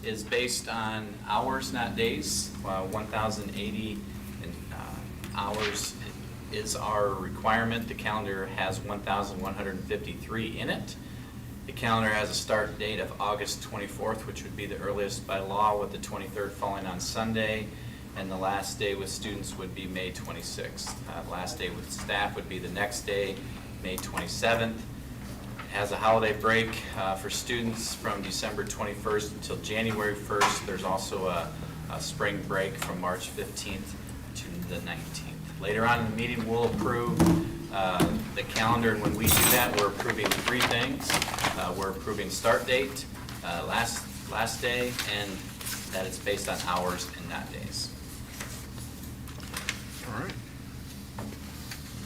is based on hours, not days. 1,080 hours is our requirement. The calendar has 1,153 in it. The calendar has a start date of August 24th, which would be the earliest by law, with the 23rd falling on Sunday, and the last day with students would be May 26th. Last day with staff would be the next day, May 27th. It has a holiday break for students from December 21st until January 1st. There's also a spring break from March 15th to the 19th. Later on in the meeting, we'll approve the calendar, and when we do that, we're approving three things. We're approving start date, last day, and that it's based on hours and not days. All right.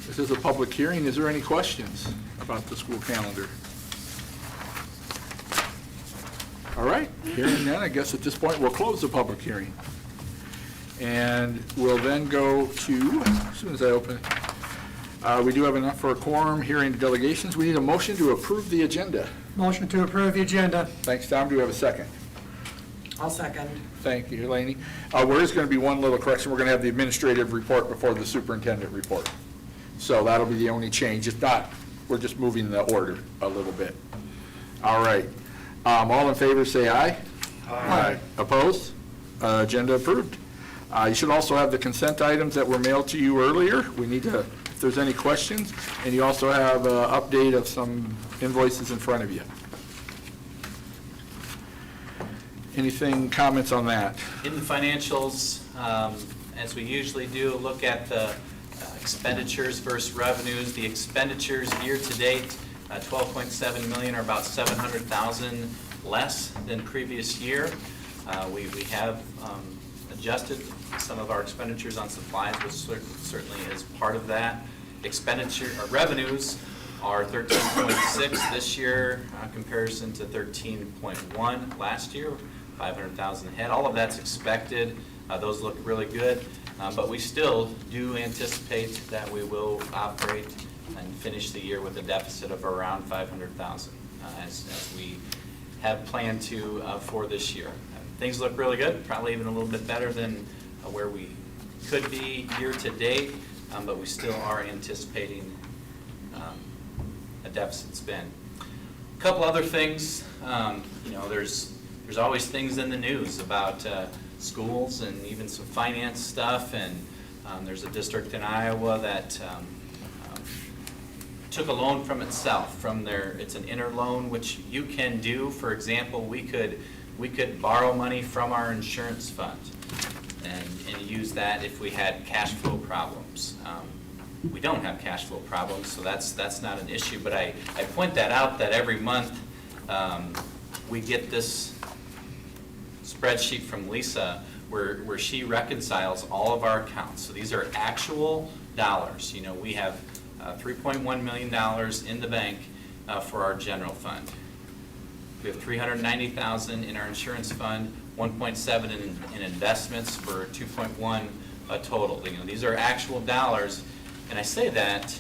This is a public hearing. Is there any questions about the school calendar? All right, hearing none, I guess at this point we'll close the public hearing. And we'll then go to, as soon as I open it, we do have enough for a quorum. Hearing delegations, we need a motion to approve the agenda. Motion to approve the agenda. Thanks, Tom. Do we have a second? I'll second. Thank you, Laney. There is going to be one little correction. We're going to have the administrative report before the superintendent report. So that'll be the only change. If not, we're just moving the order a little bit. All right. All in favor say aye. Aye. Opposed? Agenda approved. You should also have the consent items that were mailed to you earlier. We need to, if there's any questions, and you also have an update of some invoices in front of you. Anything, comments on that? In the financials, as we usually do, look at the expenditures versus revenues. The expenditures year-to-date, 12.7 million, are about 700,000 less than previous year. We have adjusted some of our expenditures on supplies, which certainly is part of that. Revenues are 13.6 this year, comparison to 13.1 last year, 500,000 ahead. All of that's expected. Those look really good, but we still do anticipate that we will operate and finish the year with a deficit of around 500,000 as we have planned to for this year. Things look really good, probably even a little bit better than where we could be year to date, but we still are anticipating a deficit spend. A couple other things, there's always things in the news about schools and even some finance stuff, and there's a district in Iowa that took a loan from itself, it's an interloan, which you can do. For example, we could borrow money from our insurance fund and use that if we had cash flow problems. We don't have cash flow problems, so that's not an issue, but I point that out that every month we get this spreadsheet from Lisa where she reconciles all of our accounts. So these are actual dollars. We have $3.1 million in the bank for our general fund. We have $390,000 in our insurance fund, 1.7 in investments for 2.1 total. These are actual dollars, and I say that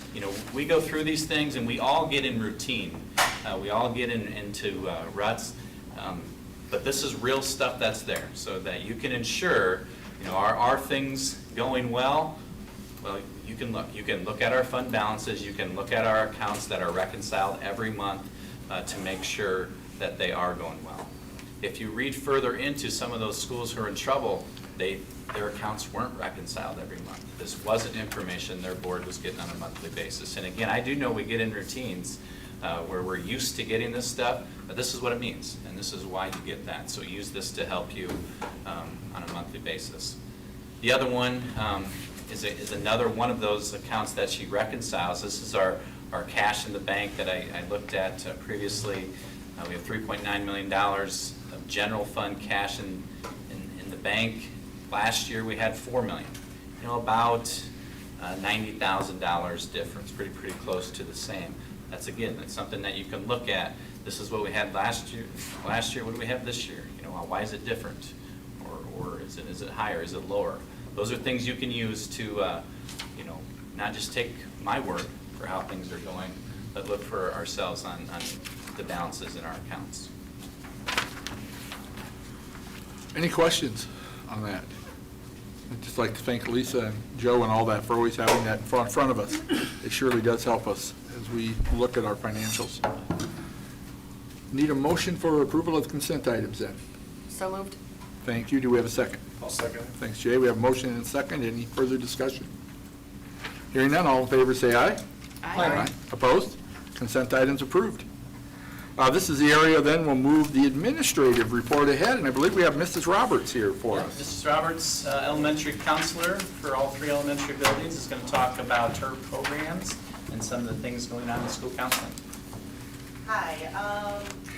we go through these things and we all get in routine. We all get into ruts, but this is real stuff that's there, so that you can ensure are things going well. Well, you can look at our fund balances, you can look at our accounts that are reconciled every month to make sure that they are going well. If you read further into some of those schools who are in trouble, their accounts weren't reconciled every month. This wasn't information their board was getting on a monthly basis. And again, I do know we get in routines where we're used to getting this stuff, but this is what it means, and this is why you get that. So use this to help you on a monthly basis. The other one is another one of those accounts that she reconciles. This is our cash in the bank that I looked at previously. We have $3.9 million of general fund cash in the bank. Last year we had $4 million. About $90,000 difference, pretty close to the same. That's something that you can look at. This is what we had last year. What do we have this year? Why is it different? Or is it higher? Is it lower? Those are things you can use to, not just take my word for how things are going, but look for ourselves on the balances in our accounts. Any questions on that? I'd just like to thank Lisa and Joe and all that for always having that in front of us. It surely does help us as we look at our financials. Need a motion for approval of the consent items then? So moved. Thank you. Do we have a second? I'll second it. Thanks, Jay. We have a motion and a second. Any further discussion? Hearing none, all in favor say aye. Aye. Opposed? Consent items approved. This is the area then we'll move the administrative report ahead, and I believe we have Mrs. Roberts here for us. Mrs. Roberts, elementary counselor for all 3 elementary buildings, is going to talk about her programs and some of the things going on in school counseling. Hi,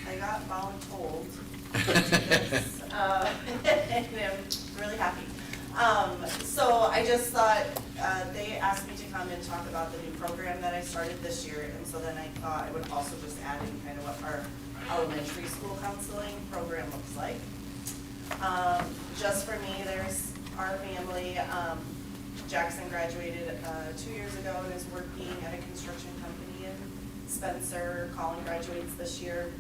I got voluntold to this, and I'm really happy. So I just thought, they asked me to come and talk about the new program that I started this year, and so then I thought I would also just add in kind of what our elementary school counseling program looks like. Just for me, there's our family. Jackson graduated 2 years ago and is working at a construction company in Spencer. Colin graduates this year.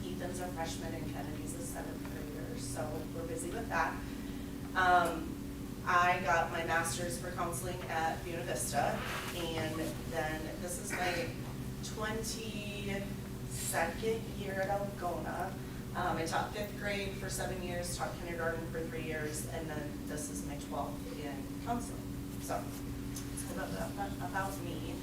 Ethan's a freshman and Kennedy's a 7th grader, so we're busy with that. I got my master's for counseling at Buena Vista, and then this is my 22nd year at Algona. I taught 5th grade for 7 years, taught kindergarten for 3 years, and then this is my 12th in counseling. So it's about me.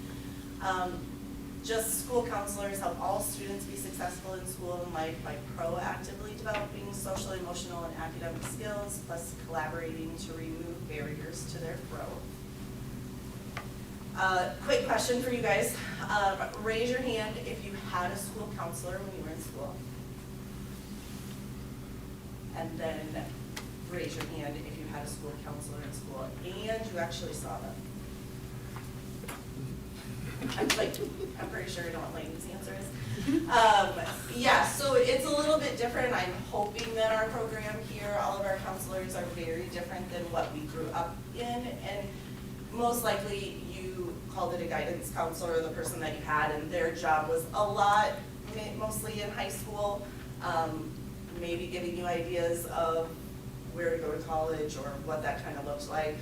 Just school counselors help all students be successful in school and life by proactively developing social, emotional, and academic skills, plus collaborating to remove barriers to their growth. Quick question for you guys. Raise your hand if you had a school counselor when you were in school. And then raise your hand if you had a school counselor in school and you actually saw them. I'm pretty sure you know what Layton's answer is. Yeah, so it's a little bit different. I'm hoping that our program here, all of our counselors are very different than what we grew up in. And most likely you called it a guidance counselor, the person that you had, and their job was a lot, mostly in high school, maybe giving you ideas of where to go to college or what that kind of looked like.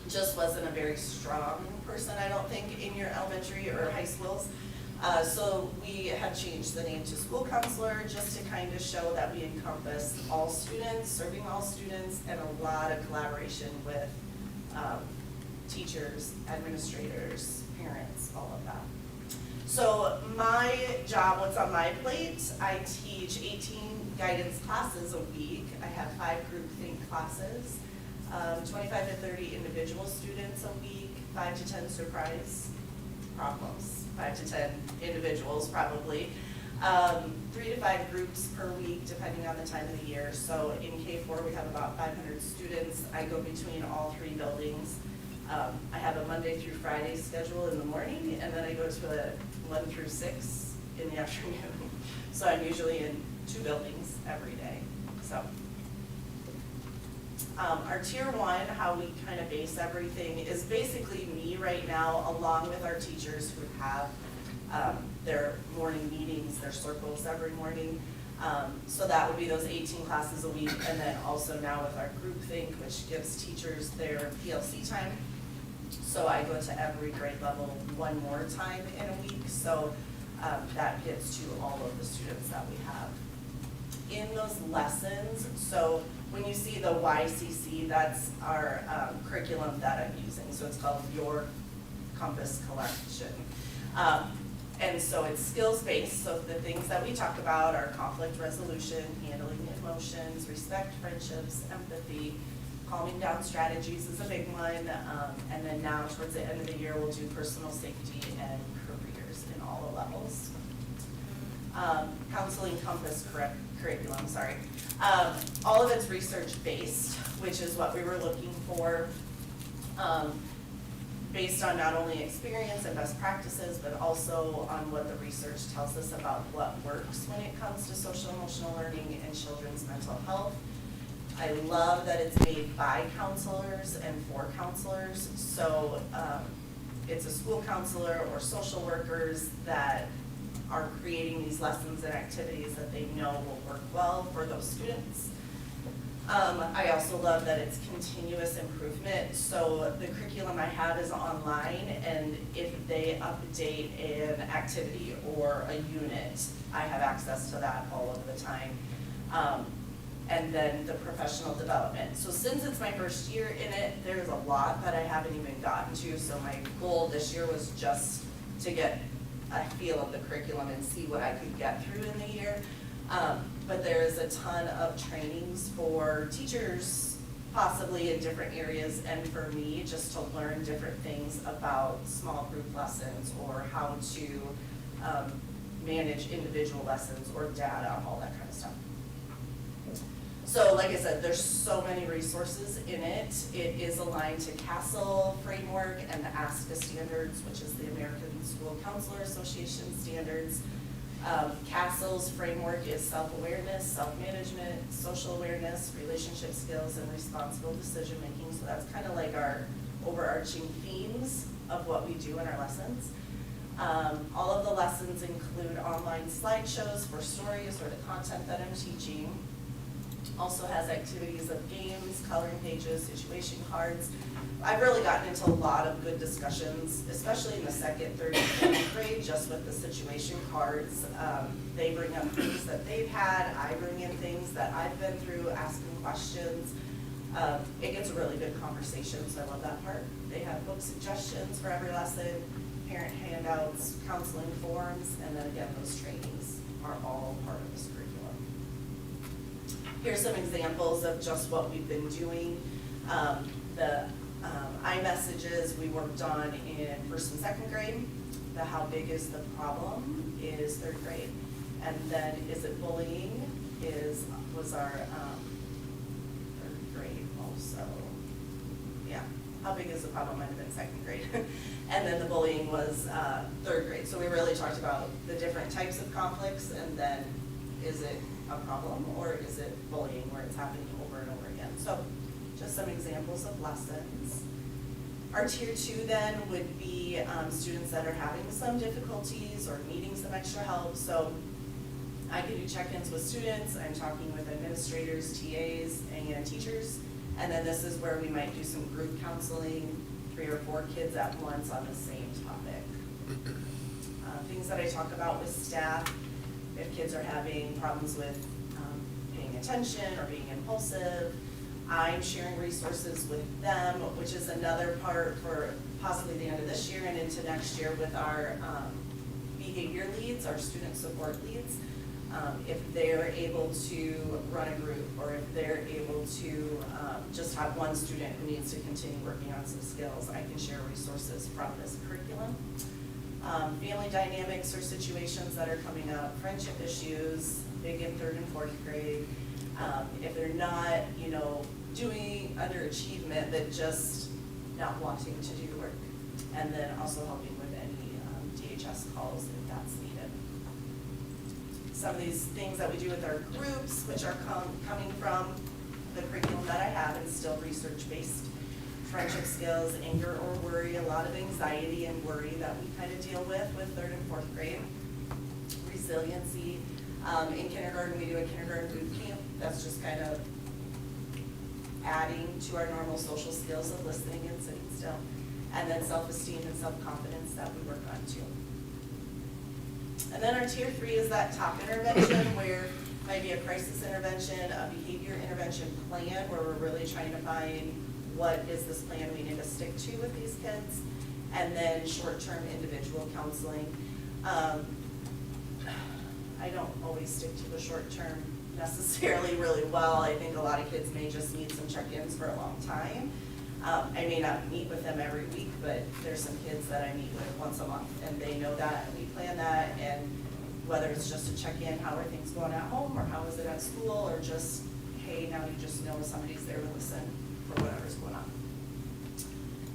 Just wasn't a very strong person, I don't think, in your elementary or high schools. So we have changed the name to school counselor just to kind of show that we encompass all students, serving all students, and a lot of collaboration with teachers, administrators, parents, all of that. So my job, what's on my plate, I teach 18 guidance classes a week. I have 5 group think classes. 25 to 30 individual students a week, 5 to 10 surprise problems, 5 to 10 individuals probably, 3 to 5 groups per week depending on the time of the year. So in K4 we have about 500 students. I go between all 3 buildings. I have a Monday through Friday schedule in the morning, and then I go to a 1 through 6 in the afternoon. So I'm usually in 2 buildings every day. So. Our tier 1, how we kind of base everything, is basically me right now, along with our teachers who have their morning meetings, their circles every morning. So that would be those 18 classes a week, and then also now with our group think, which gives teachers their PLC time. So I go to every grade level 1 more time in a week, so that gets to all of the students that we have. In those lessons, so when you see the YCC, that's our curriculum that I'm using. So it's called Your Compass Collection. And so it's skills-based, so the things that we talk about are conflict resolution, handling emotions, respect, friendships, empathy, calming down strategies is a big one. And then now towards the end of the year, we'll do personal safety and careers in all the levels. Counseling Compass curriculum, sorry. All of it's research-based, which is what we were looking for, based on not only experience and best practices, but also on what the research tells us about what works when it comes to social emotional learning and children's mental health. I love that it's made by counselors and for counselors, so it's a school counselor or social workers that are creating these lessons and activities that they know will work well for those students. I also love that it's continuous improvement, so the curriculum I have is online, and if they update an activity or a unit, I have access to that all of the time. And then the professional development. So since it's my first year in it, there's a lot that I haven't even gotten to, so my goal this year was just to get a feel of the curriculum and see what I could get through in the year. But there is a ton of trainings for teachers, possibly in different areas, and for me, just to learn different things about small group lessons or how to manage individual lessons or data, all that kind of stuff. So like I said, there's so many resources in it. It is aligned to CASEL framework and the ACSD standards, which is the American School Counselor Association standards. CASEL's framework is self-awareness, self-management, social awareness, relationship skills, and responsible decision-making. So that's kind of like our overarching themes of what we do in our lessons. All of the lessons include online slideshows for stories or the content that I'm teaching. Also has activities of games, coloring pages, situation cards. I've really gotten into a lot of good discussions, especially in the second, third, and fourth grade, just with the situation cards. They bring up things that they've had, I bring in things that I've been through, asking questions. It gets a really good conversation, so I love that part. They have book suggestions for every lesson, parent handouts, counseling forms, and then again, those trainings are all part of this curriculum. Here's some examples of just what we've been doing. The iMessages we worked on in first and second grade. The how big is the problem is third grade. And then is it bullying was our third grade also. Yeah, how big is the problem might have been second grade. And then the bullying was third grade. So we really talked about the different types of conflicts, and then is it a problem or is it bullying where it's happening over and over again. So just some examples of lessons. Our tier 2 then would be students that are having some difficulties or needing some extra help. So I can do check-ins with students, I'm talking with administrators, TAs, and teachers, and then this is where we might do some group counseling, 3 or 4 kids at once on the same topic. Things that I talk about with staff, if kids are having problems with paying attention or being impulsive, I'm sharing resources with them, which is another part for possibly the end of this year and into next year with our behavior leads, our student support leads. If they're able to run a group, or if they're able to just have one student who needs to continue working on some skills, I can share resources from this curriculum. Family dynamics or situations that are coming up, friendship issues, big in third and fourth grade. If they're not, doing underachievement, but just not wanting to do work. And then also helping with any DHS calls if that's needed. Some of these things that we do with our groups, which are coming from the curriculum that I have, and still research-based. Friendship skills, anger or worry, a lot of anxiety and worry that we kind of deal with third and fourth grade. Resiliency. In kindergarten, we do a kindergarten boot camp. That's just kind of adding to our normal social skills of listening and sitting still. And then self-esteem and self-confidence that we work on too. And then our tier 3 is that top intervention where it might be a crisis intervention, a behavior intervention plan where we're really trying to find what is this plan we need to stick to with these kids, and then short-term individual counseling. I don't always stick to the short-term necessarily really well. I think a lot of kids may just need some check-ins for a long time. I may not meet with them every week, but there's some kids that I meet with once a month, and they know that, and we plan that, and whether it's just to check in, how are things going at home, or how is it at school, or just, hey, now you just know somebody's there to listen for whatever's going on.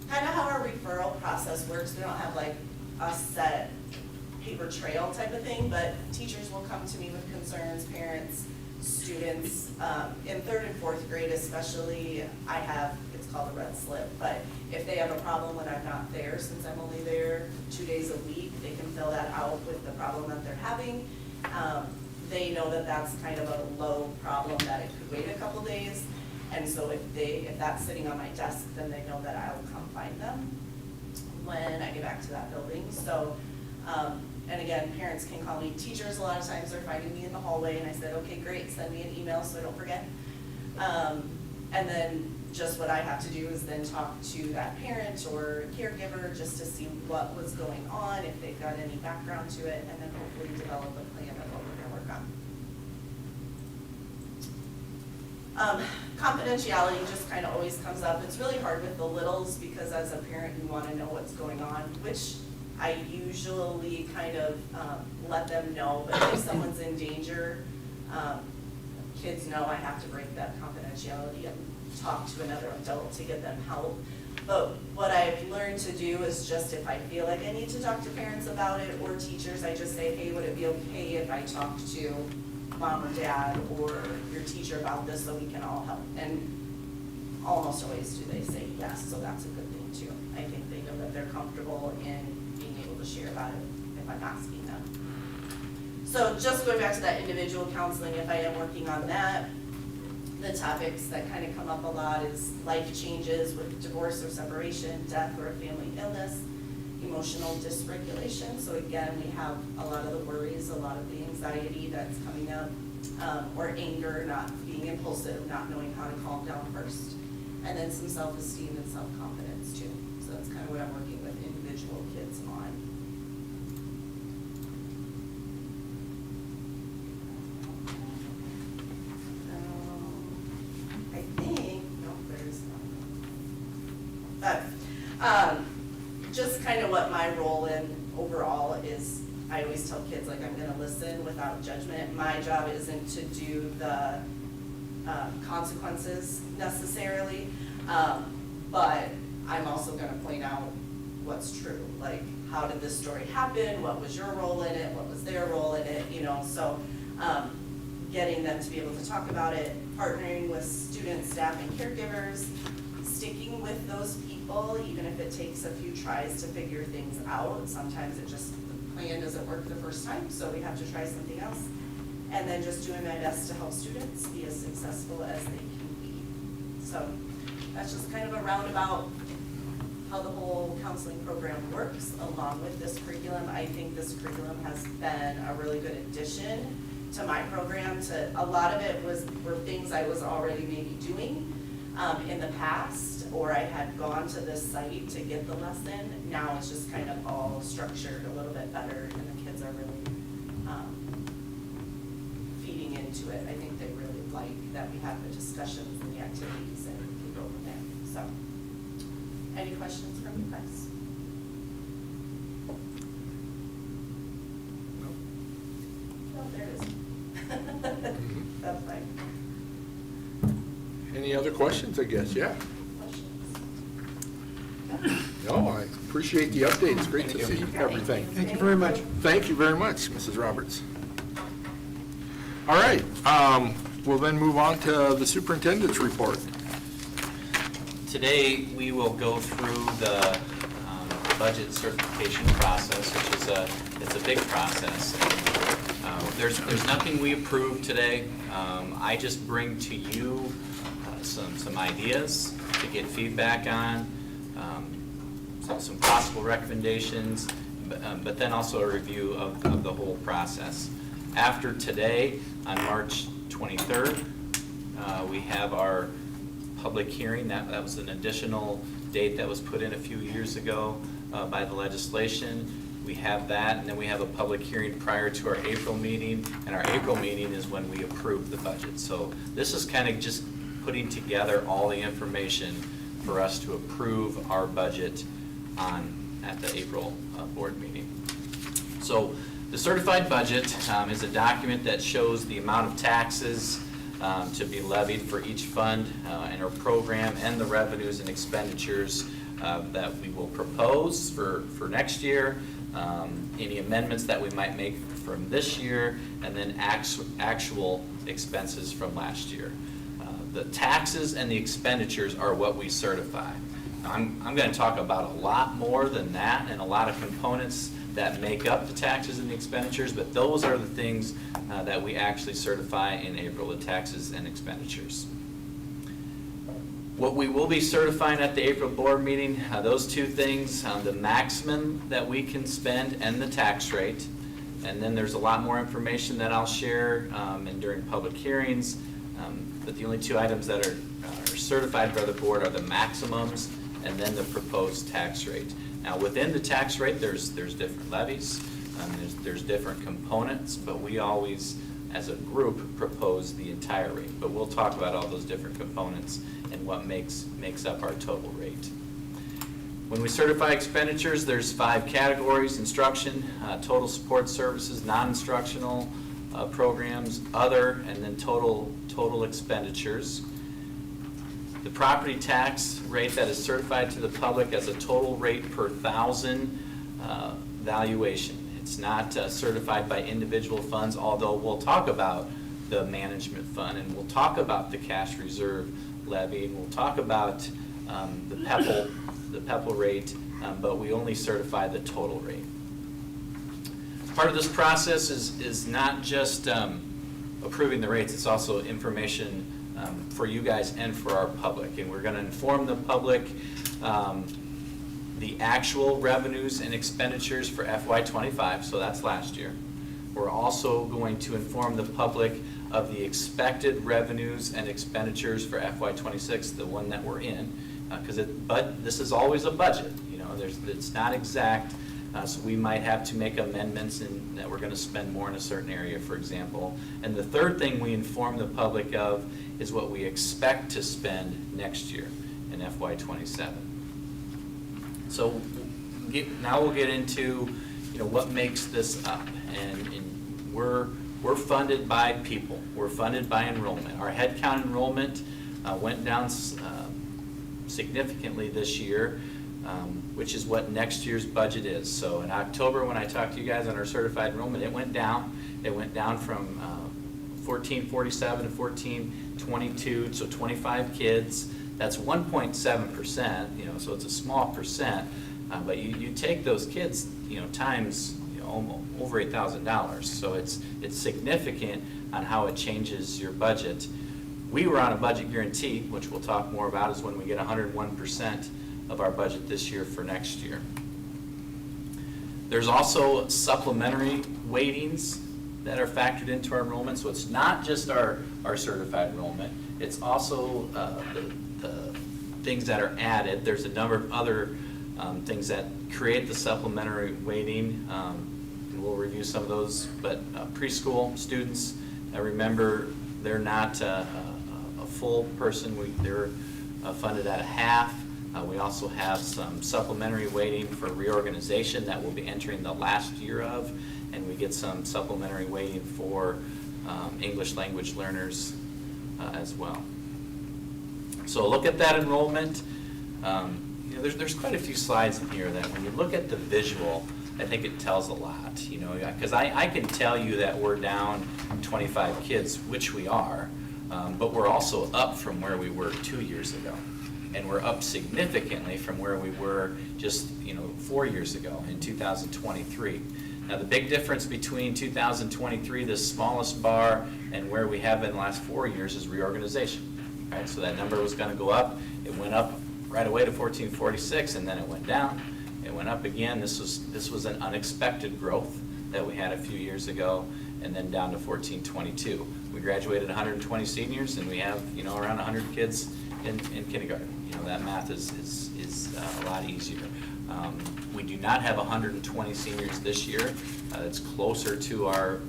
Kind of how our referral process works, we don't have like a set paper trail type of thing, but teachers will come to me with concerns, parents, students. In third and fourth grade especially, I have, it's called a red slip, but if they have a problem when I'm not there, since I'm only there 2 days a week, they can fill that out with the problem that they're having. They know that that's kind of a low problem, that it could wait a couple days. And so if that's sitting on my desk, then they know that I'll come find them when I get back to that building. So, and again, parents can call me. Teachers, a lot of times, they're finding me in the hallway, and I said, okay, great, send me an email so I don't forget. And then just what I have to do is then talk to that parent or caregiver just to see what was going on, if they've got any background to it, and then hopefully develop a plan of what we're gonna work on. Confidentiality just kind of always comes up. It's really hard with the littles because as a parent, you want to know what's going on, which I usually kind of let them know, but if someone's in danger, kids know I have to break that confidentiality and talk to another adult to get them help. But what I've learned to do is just if I feel like I need to talk to parents about it or teachers, I just say, hey, would it be okay if I talk to mom or dad or your teacher about this so we can all help? And almost always do they say yes, so that's a good thing too. I think they know that they're comfortable in being able to share about it if I'm asking them. So just going back to that individual counseling, if I am working on that, the topics that kind of come up a lot is life changes with divorce or separation, death or a family illness, emotional dysregulation. So again, we have a lot of the worries, a lot of the anxiety that's coming up, or anger, not being impulsive, not knowing how to calm down first. And then some self-esteem and self-confidence too. So that's kind of what I'm working with individual kids on. I think, no, there's not. But just kind of what my role in overall is, I always tell kids, like, I'm gonna listen without judgment. My job isn't to do the consequences necessarily, but I'm also gonna point out what's true. Like, how did this story happen? What was your role in it? What was their role in it? You know, so getting them to be able to talk about it, partnering with students, staff, and caregivers, sticking with those people, even if it takes a few tries to figure things out. Sometimes it just, the plan doesn't work the first time, so we have to try something else. And then just doing my best to help students be as successful as they can be. So that's just kind of a roundabout how the whole counseling program works along with this curriculum. I think this curriculum has been a really good addition to my program. A lot of it were things I was already maybe doing in the past, or I had gone to this site to get the lesson. Now it's just kind of all structured a little bit better, and the kids are really feeding into it. I think they really like that we have the discussions and the activities, and we go from there. So, any questions from you guys? No, there it is. That's fine. Any other questions, I guess? Yeah? Questions? No, I appreciate the update. It's great to see everything. Thank you very much. Thank you very much, Mrs. Roberts. All right, we'll then move on to the superintendent's report. Today, we will go through the budget certification process, which is it's a big process. There's nothing we approve today. I just bring to you some ideas to get feedback on, some possible recommendations, but then also a review of the whole process. After today, on March 23rd, we have our public hearing. That was an additional date that was put in a few years ago by the legislation. We have that, and then we have a public hearing prior to our April meeting, and our April meeting is when we approve the budget. So this is kind of just putting together all the information for us to approve our budget at the April board meeting. So the certified budget is a document that shows the amount of taxes to be levied for each fund in our program, and the revenues and expenditures that we will propose for next year, any amendments that we might make from this year, and then actual expenses from last year. The taxes and the expenditures are what we certify. I'm going to talk about a lot more than that, and a lot of components that make up the taxes and the expenditures, but those are the things that we actually certify in April, the taxes and expenditures. What we will be certifying at the April board meeting, those two things, the maximum that we can spend and the tax rate. And then there's a lot more information that I'll share and during public hearings. But the only two items that are certified by the board are the maximums and then the proposed tax rate. Now, within the tax rate, there's different levies, there's different components, but we always, as a group, propose the entire rate. But we'll talk about all those different components and what makes up our total rate. When we certify expenditures, there's 5 categories: instruction, total support services, non-instructional programs, other, and then total expenditures. The property tax rate that is certified to the public as a total rate per thousand valuation. It's not certified by individual funds, although we'll talk about the management fund, and we'll talk about the cash reserve levy, and we'll talk about the PEPL rate, but we only certify the total rate. Part of this process is not just approving the rates, it's also information for you guys and for our public. And we're going to inform the public the actual revenues and expenditures for FY25, so that's last year. We're also going to inform the public of the expected revenues and expenditures for FY26, the one that we're in, but this is always a budget. You know, it's not exact, so we might have to make amendments in that we're going to spend more in a certain area, for example. And the third thing we inform the public of is what we expect to spend next year in FY27. So now we'll get into, you know, what makes this up, and we're funded by people. We're funded by enrollment. Our headcount enrollment went down significantly this year, which is what next year's budget is. So in October, when I talked to you guys on our certified enrollment, it went down. It went down from 1447 to 1422, so 25 kids. That's 1.7%, you know, so it's a small percent. But you take those kids, you know, times, you know, almost over $8,000. So it's significant on how it changes your budget. We were on a budget guarantee, which we'll talk more about, is when we get 101% of our budget this year for next year. There's also supplementary weightings that are factored into our enrollment, so it's not just our certified enrollment, it's also the things that are added. There's a number of other things that create the supplementary weighting, and we'll review some of those, but preschool students, remember, they're not a full person. They're funded at a half. We also have some supplementary weighting for reorganization that we'll be entering the last year of, and we get some supplementary weighting for English language learners as well. So look at that enrollment. You know, there's quite a few slides in here that when you look at the visual, I think it tells a lot, you know, because I can tell you that we're down 25 kids, which we are, but we're also up from where we were 2 years ago. And we're up significantly from where we were just, you know, 4 years ago in 2023. Now, the big difference between 2023, the smallest bar, and where we have been the last 4 years is reorganization, right? So that number was going to go up. It went up right away to 1446, and then it went down. It went up again. This was an unexpected growth that we had a few years ago, and then down to 1422. We graduated 120 seniors, and we have, you know, around 100 kids in kindergarten. You know, that math is a lot easier. We do not have 120 seniors this year. It's closer to our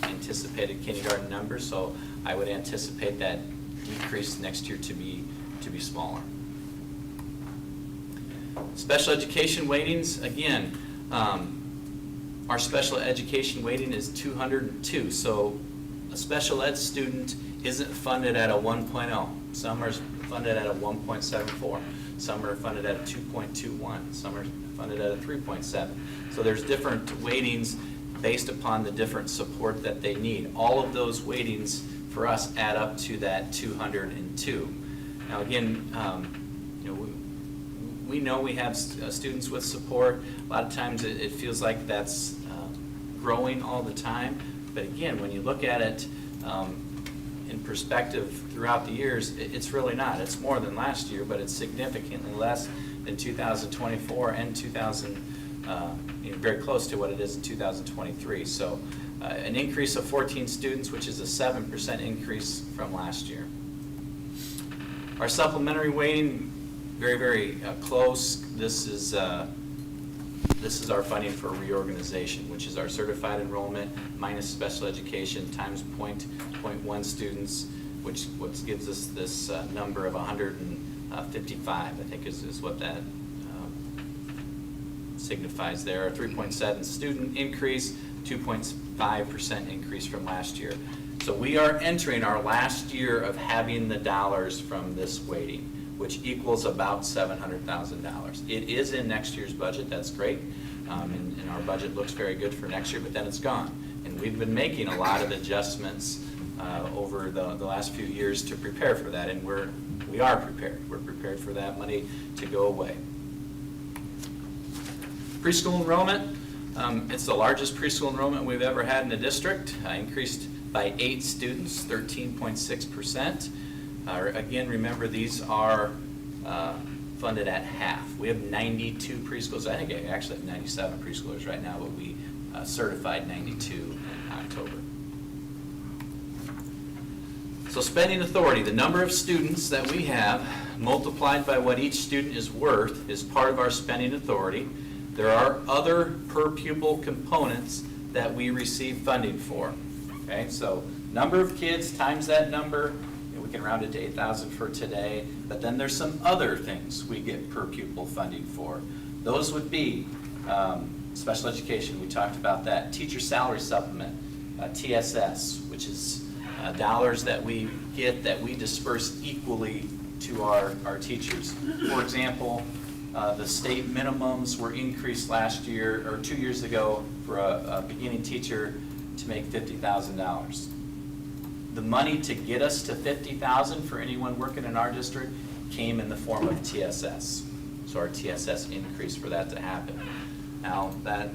anticipated kindergarten numbers, so I would anticipate that decrease next year to be smaller. Special education weightings, again, our special education weighting is 202, so a special ed student isn't funded at a 1.0. Some are funded at a 1.74. Some are funded at a 2.21. Some are funded at a 3.7. So there's different weightings based upon the different support that they need. All of those weightings for us add up to that 202. Now again, you know, we know we have students with support. A lot of times it feels like that's growing all the time. But again, when you look at it in perspective throughout the years, it's really not. It's more than last year, but it's significantly less than 2024 and very close to what it is in 2023. So an increase of 14 students, which is a 7% increase from last year. Our supplementary weighting, very, very close. This is our funding for reorganization, which is our certified enrollment minus special education times 0.1 students, which gives us this number of 155, I think is what that signifies there. A 3.7 student increase, 2.5% increase from last year. So we are entering our last year of having the dollars from this weighting, which equals about $700,000. It is in next year's budget, that's great, and our budget looks very good for next year, but then it's gone. And we've been making a lot of adjustments over the last few years to prepare for that, and we are prepared. We're prepared for that money to go away. Preschool enrollment, it's the largest preschool enrollment we've ever had in the district, increased by 8 students, 13.6%. Again, remember, these are funded at half. We have 92 preschools. I think I actually have 97 preschoolers right now, but we certified 92 in October. So spending authority, the number of students that we have multiplied by what each student is worth is part of our spending authority. There are other per pupil components that we receive funding for. Okay, so number of kids times that number, we can round it to 8,000 for today, but then there's some other things we get per pupil funding for. Those would be special education, we talked about that, teacher salary supplement, TSS, which is dollars that we get that we disperse equally to our teachers. For example, the state minimums were increased last year, or 2 years ago, for a beginning teacher to make $50,000. The money to get us to $50,000 for anyone working in our district came in the form of TSS. So our TSS increased for that to happen. Now, that's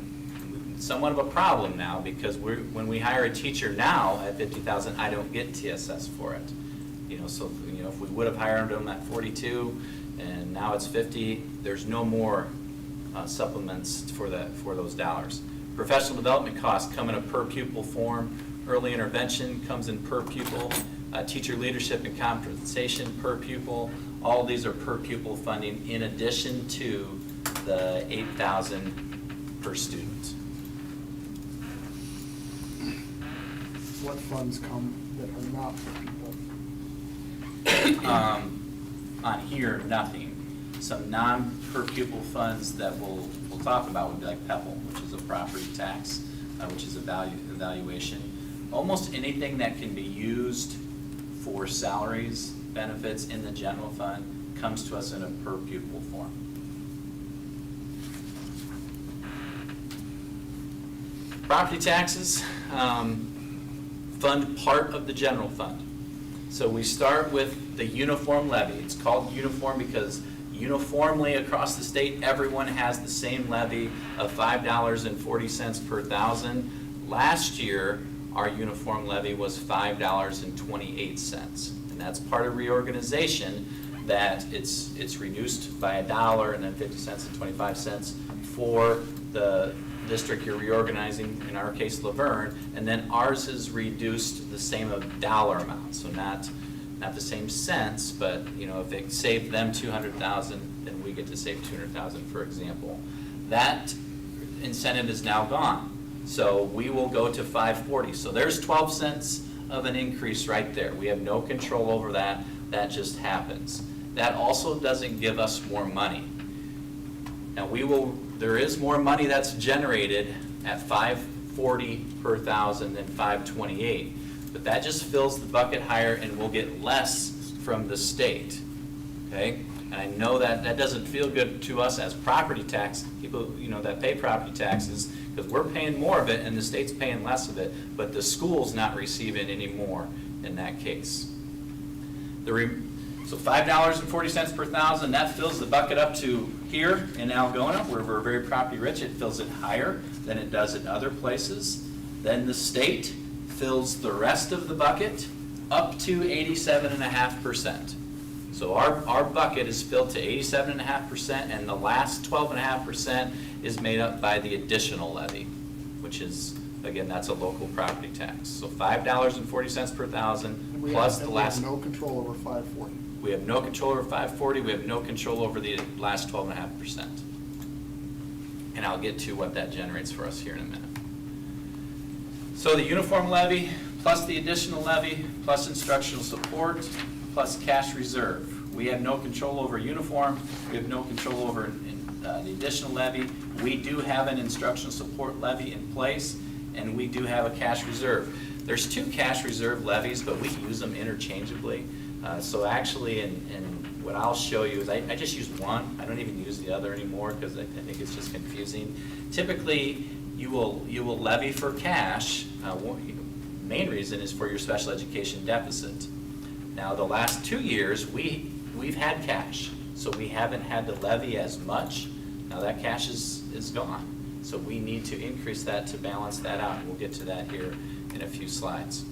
somewhat of a problem now, because when we hire a teacher now at $50,000, I don't get TSS for it. So if we would have hired them at 42 and now it's 50, there's no more supplements for those dollars. Professional development costs come in a per pupil form. Early intervention comes in per pupil. Teacher leadership and compensation per pupil. All these are per pupil funding in addition to the $8,000 per student. What funds come that are not for people? On here, nothing. Some non-per pupil funds that we'll talk about would be like PEPL, which is a property tax, which is a valuation. Almost anything that can be used for salaries, benefits in the general fund comes to us in a per pupil form. Property taxes fund part of the general fund. So we start with the uniform levy. It's called uniform because uniformly across the state, everyone has the same levy of $5.40 per thousand. Last year, our uniform levy was $5.28, and that's part of reorganization, that it's reduced by $1 and then 50 cents and 25 cents for the district you're reorganizing, in our case Laverne, and then ours is reduced the same dollar amount, so not the same cents, but if it saved them $200,000, then we get to save $200,000, for example. That incentive is now gone, so we will go to $5.40. So there's 12 cents of an increase right there. We have no control over that. That just happens. That also doesn't give us more money. Now there is more money that's generated at $5.40 per thousand than $5.28, but that just fills the bucket higher and we'll get less from the state, okay? And I know that doesn't feel good to us as property tax people, that pay property taxes, because we're paying more of it and the state's paying less of it, but the school's not receiving any more in that case. So $5.40 per thousand, that fills the bucket up to here in Algona, where we're very property rich. It fills it higher than it does in other places. Then the state fills the rest of the bucket up to 87.5%. So our bucket is filled to 87.5%, and the last 12.5% is made up by the additional levy, which is, again, that's a local property tax. So $5.40 per thousand, And we plus have- the and we have last. no control over 540. We have no control over 540, we have no control over the last 12.5%. And I'll get to what that generates for us here in a minute. So the uniform levy, plus the additional levy, plus instructional support, plus cash reserve. We have no control over uniform, we have no control over the additional levy. We do have an instructional support levy in place, and we do have a cash reserve. There's two cash reserve levies, but we use them interchangeably. So actually, and what I'll show you is I just use one. I don't even use the other anymore because I think it's just confusing. Typically, you will levy for cash. Main reason is for your special education deficit. Now, the last 2 years, we've had cash, so we haven't had to levy as much. Now that cash is gone, so we need to increase that to balance that out, and we'll get to that here in a few slides.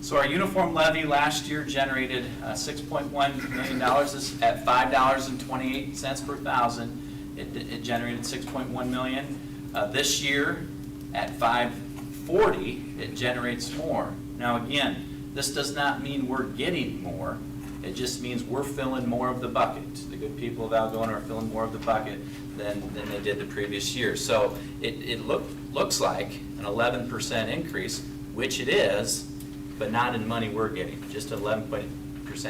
So our uniform levy last year generated $6.1 million at $5.28 per thousand. It generated $6.1 million. This year, at $5.40, it generates more. Now again, this does not mean we're getting more. It just means we're filling more of the bucket. The good people of Algona are filling more of the bucket than they did the previous year. So it looks like an 11% increase, which it is, but not in money we're getting. Just an 11%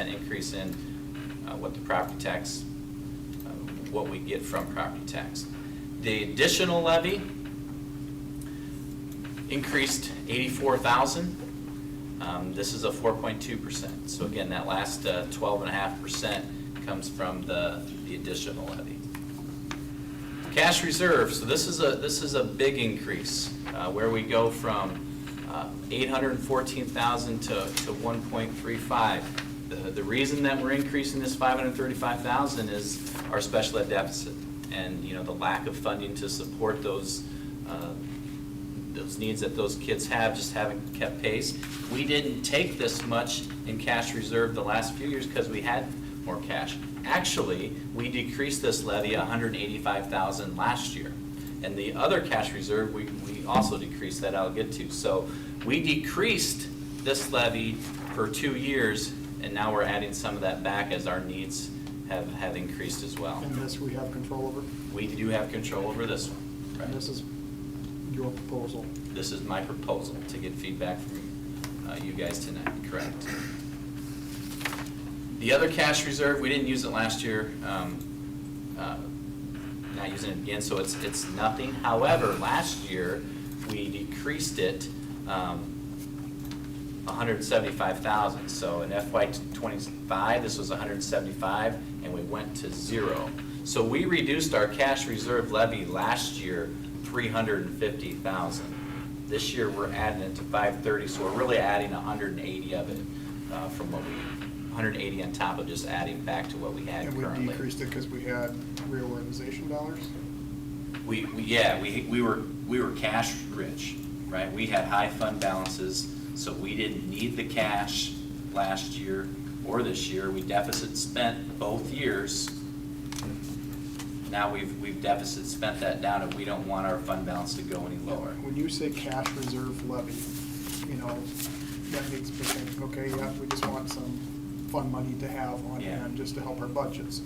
increase in what the property tax, what we get from property tax. The additional levy increased $84,000. This is a 4.2%. So again, that last 12.5% comes from the additional levy. Cash reserve. So this is a big increase where we go from $814,000 to 1.35. The reason that we're increasing this $535,000 is our special ed deficit, and the lack of funding to support those needs that those kids have just haven't kept pace. We didn't take this much in cash reserve the last few years because we had more cash. Actually, we decreased this levy $185,000 last year. And the other cash reserve, we also decreased that, I'll get to. So we decreased this levy for 2 years, and now we're adding some of that back as our needs have increased as well. And this we have control over? We do have control over this one. And this is your proposal? This is my proposal to get feedback from you guys tonight, correct. The other cash reserve, we didn't use it last year, not using it again, so it's nothing. However, last year, we decreased it $175,000. So in FY '25, this was $175,000, and we went to 0. So we reduced our cash reserve levy last year $350,000. This year, we're adding it to $530,000, so we're really adding $180,000 of it from what we, $180,000 on top of just adding back to what we had And currently. we decreased it because we had reorganization dollars? We were cash rich, right? We had high fund balances, so we didn't need the cash last year or this year. We deficit spent both years. Now we've deficit spent that down, and we don't want our fund balance to go any lower. When you say cash reserve levy, that makes me think, okay, yeah, we just want some fund money to have on Yeah. hand just to help our budgets.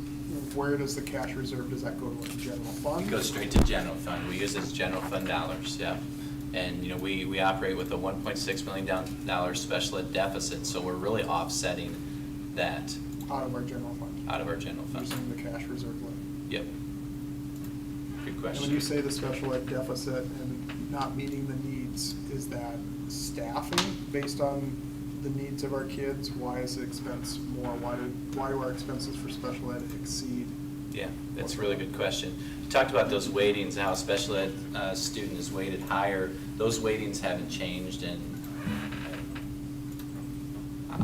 Where does the cash reserve, does that go to a general fund? It goes straight to general fund. We use it as general fund dollars, yeah. And, we operate with a $1.6 million special ed deficit, so we're really offsetting that Out of our general fund? out of our general fund. Using the cash reserve levy? Yep. Good And question. when you say the special ed deficit and not meeting the needs, is that staffing based on the needs of our kids? Why is the expense more? Why do our expenses for special ed exceed? Yeah, that's a really good question. You talked about those weightings, how a special ed student is weighted higher. Those weightings haven't changed in,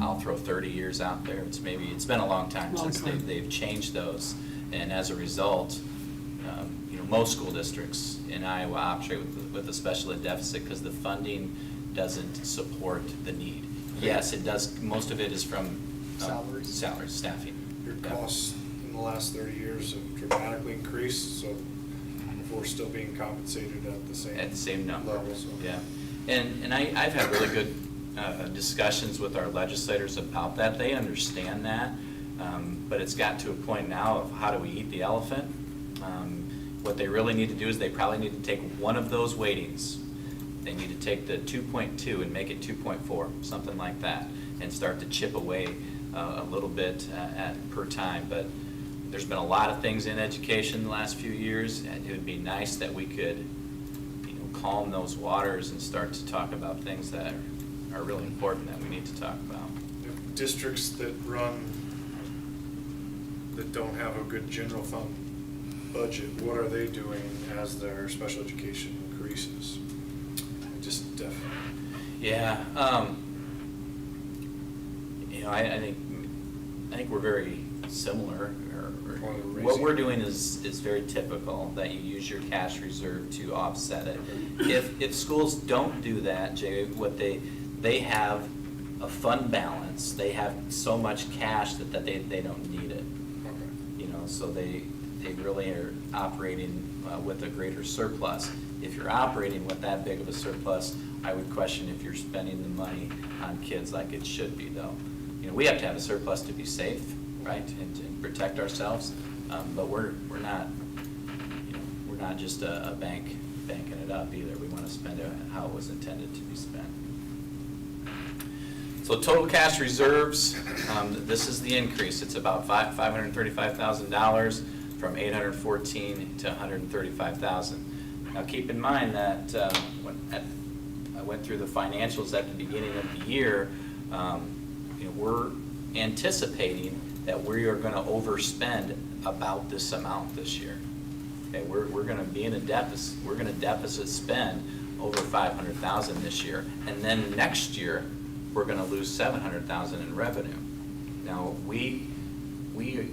I'll throw 30 years out there. It's been a long time since they've changed those. And as a result, most school districts in Iowa operate with a special ed deficit because the funding doesn't support the need. Yes, it does, most of it is from. Salaries. Salaries, staffing. Your Yeah. costs in the last 30 years have dramatically increased, so if we're still being compensated at the same. At the same number. Level, so. Yeah, and I've had really good discussions with our legislators about that. They understand that, but it's got to a point now of how do we eat the elephant? What they really need to do is they probably need to take one of those weightings. They need to take the 2.2 and make it 2.4, something like that, and start to chip away a little bit per time. But there's been a lot of things in education the last few years, and it would be nice that we could, calm those waters and start to talk about things that are really important that we need to talk about. If districts that don't have a good general fund budget, what are they doing as their special education increases? Just, Yeah, I think we're very similar. Or they're What raising. we're doing is very typical, that you use your cash reserve to offset it. If schools don't do that, Jay, what they have a fund balance, they have so much cash that they don't need it. okay. So they really are operating with a greater surplus. If you're operating with that big of a surplus, I would question if you're spending the money on kids like it should be, though. We have to have a surplus to be safe, right, and protect ourselves, but we're not, we're not just a bank banking it up either. We want to spend it how it was intended to be spent. So total cash reserves, this is the increase. It's about $535,000 from $814 to $135,000. Now keep in mind that I went through the financials at the beginning of the year. We're anticipating that we are going to overspend about this amount this year. Okay, we're going to be in a deficit. We're going to deficit spend over $500,000 this year, and then next year we're going to lose $700,000 in revenue. Now we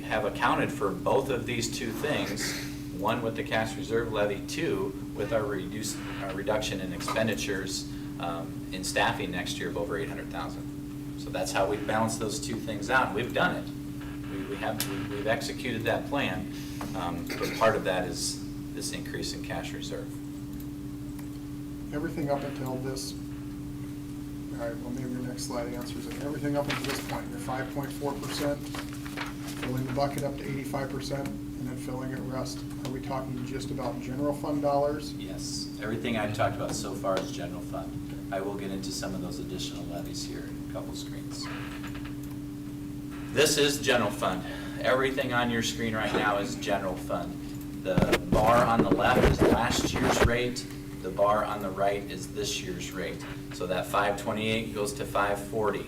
have accounted for both of these two things. One with the cash reserve levy, two with our reduction in expenditures in staffing next year of over $800,000. So that's how we balance those two things out. We've done it. We've executed that plan, but part of that is this increase in cash reserve. Everything up until this, all right, well, maybe your next slide answers it. Everything up until this point, you're 5.4%, filling the bucket up to 85%, and then filling it rest. Are we talking just about general fund dollars? Yes, everything I've talked about so far is general fund. I will get into some of those additional levies here in a couple screens. This is general fund. Everything on your screen right now is general fund. The bar on the left is last year's rate. The bar on the right is this year's rate. So that 528 goes to 540.